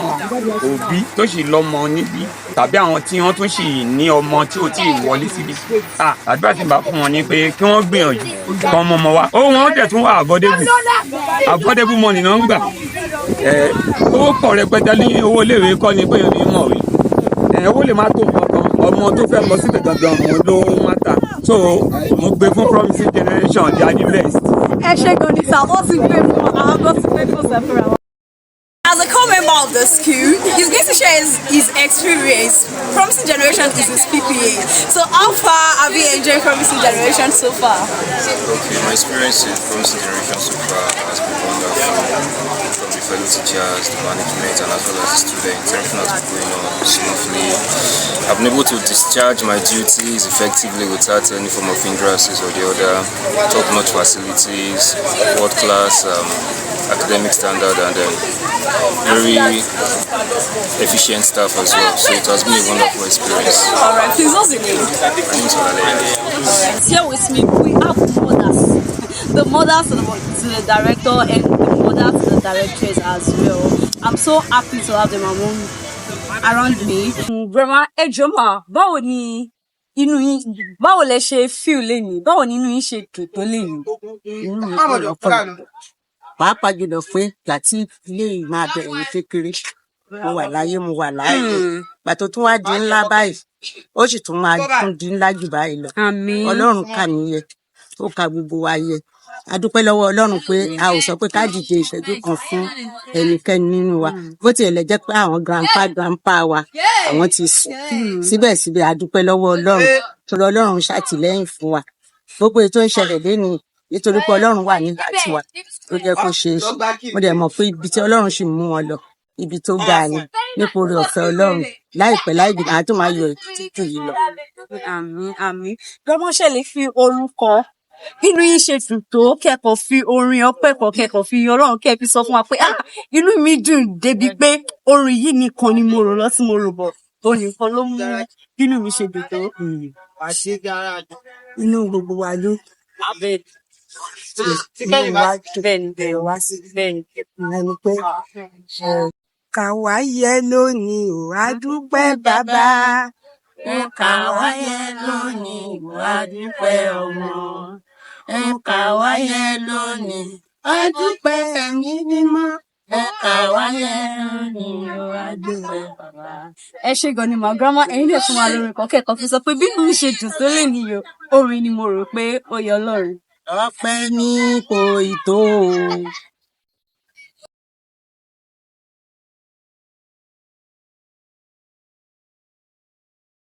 òbí tó sì lọ́mọ níbí tàbí àwọn tí wọ́n tún sì ní ọmọ tí ò tí ì wọlé síbi àdúrà tí mo bá fún wọn ni pé kí wọ́n gbìyànjú kí wọ́n mọ ọmọ wa owó wọn dẹ̀ tún wà affordable money náà ń gbà owó pọ̀ rẹpẹtẹ ní owó iléèwé kọ́ ni pé èmi mọ̀ wí owó lè má tó nǹkan ọmọ tó fẹ́ lọ síbẹ̀ gangan òun ló má ta so mo gbé fún promising generation they are the best. ẹ ṣe gan ni sir ó ti gbé fún àwọn tó ti gbé fún sẹfúnra wọn. As a co-member of the school, he's going to share his experience. Promising Generation is his PPA. So how far have you enjoyed Promising Generation so far? Okay, my experience in Promising Generation so far has been wonderful. From the fellow teachers, the management, and as well as the students, everything has been going on smoothly. I've been able to discharge my duties effectively without any form of hindrances or the other. Top-notch facilities, world-class academic standard, and very efficient staff as well. So it has been a wonderful experience. Alright, please what's your name? My name is Alright, here with me we have mothers. The mothers to the director and the mothers to the directors as well. I'm so happy to have them around me. Grandma Ejoma, báwo ni inú yín báwo lẹ ṣe feel lẹ́yìn báwo ni inú yín ṣe dùn tó lẹ́yìn. inú mi kò lọ́pọ̀ pàápàá jùlọ pé láti ilé yìí máa bẹ̀rẹ̀ ní kékeré mo wà láyé mo wà láàyè pàtó tún wá di ńlá báyìí ó sì tún máa tún di ńlá jù báyìí lọ ọlọ́run kà mí yẹ ó ka gbogbo wa yẹ a dúpẹ́ lọ́wọ́ ọlọ́run pé a ò sọ pé ká dìde ìṣẹ́jú kan fún ẹnikẹ́ni nínú wa bó tiẹ̀ lè jẹ́ pé àwọn grandpa wa àwọn ti sùn síbẹ̀síbẹ̀ a dúpẹ́ lọ́wọ́ ọlọ́run torí ọlọ́run ṣàtìlẹ́yìn fún wa gbogbo ètò ìṣẹ̀lẹ̀ lẹ́nu nítorí pé ọlọ́run wà nígbà tiwa tó jẹ́ kó ṣe é ṣe mo dẹ̀ mọ̀ pé ibi tí ọlọ́run sì mú wọn lọ ibi tó ga ni nípa oore ọ̀fẹ́ ọlọ́run láìpẹ́ láì jìnnà á tún máa yọ ìtútù yìí lọ. àmín gbọmọṣẹ lè fi orúkọ inú yín ṣe dùn tó kẹ́kọ̀ọ́ fi orin ọpẹ́ kan kẹ́kọ̀ọ́ fi ọlọ́run kẹ́ fi sọ fún wa pé inú mi dùn débi pé orin yìí nìkan ni mo rò lọ tí mo rò bọ̀ òun nìkan ló mú inú mi ṣe dùn tó. inú gbogbo wa ló kàwá yẹ lónìí ò á dúpẹ́ bàbá kàwá yẹ lónìí ò á dúpẹ́ ọmọ kàwá yẹ lónìí á dúpẹ́ ẹ̀mí mímọ́ kàwá yẹ lónìí ò á dúpẹ́ bàbá. ẹ ṣe gan ni màá grandma ẹ̀yin lè fún wa lórí kan kẹ́kọ̀ọ́ fi sọ pé bí mo ṣe dùn tó lè níyò orin ni mo rò pé ó yẹ Ọlọ́run. ọpẹ́ ní kò ì tó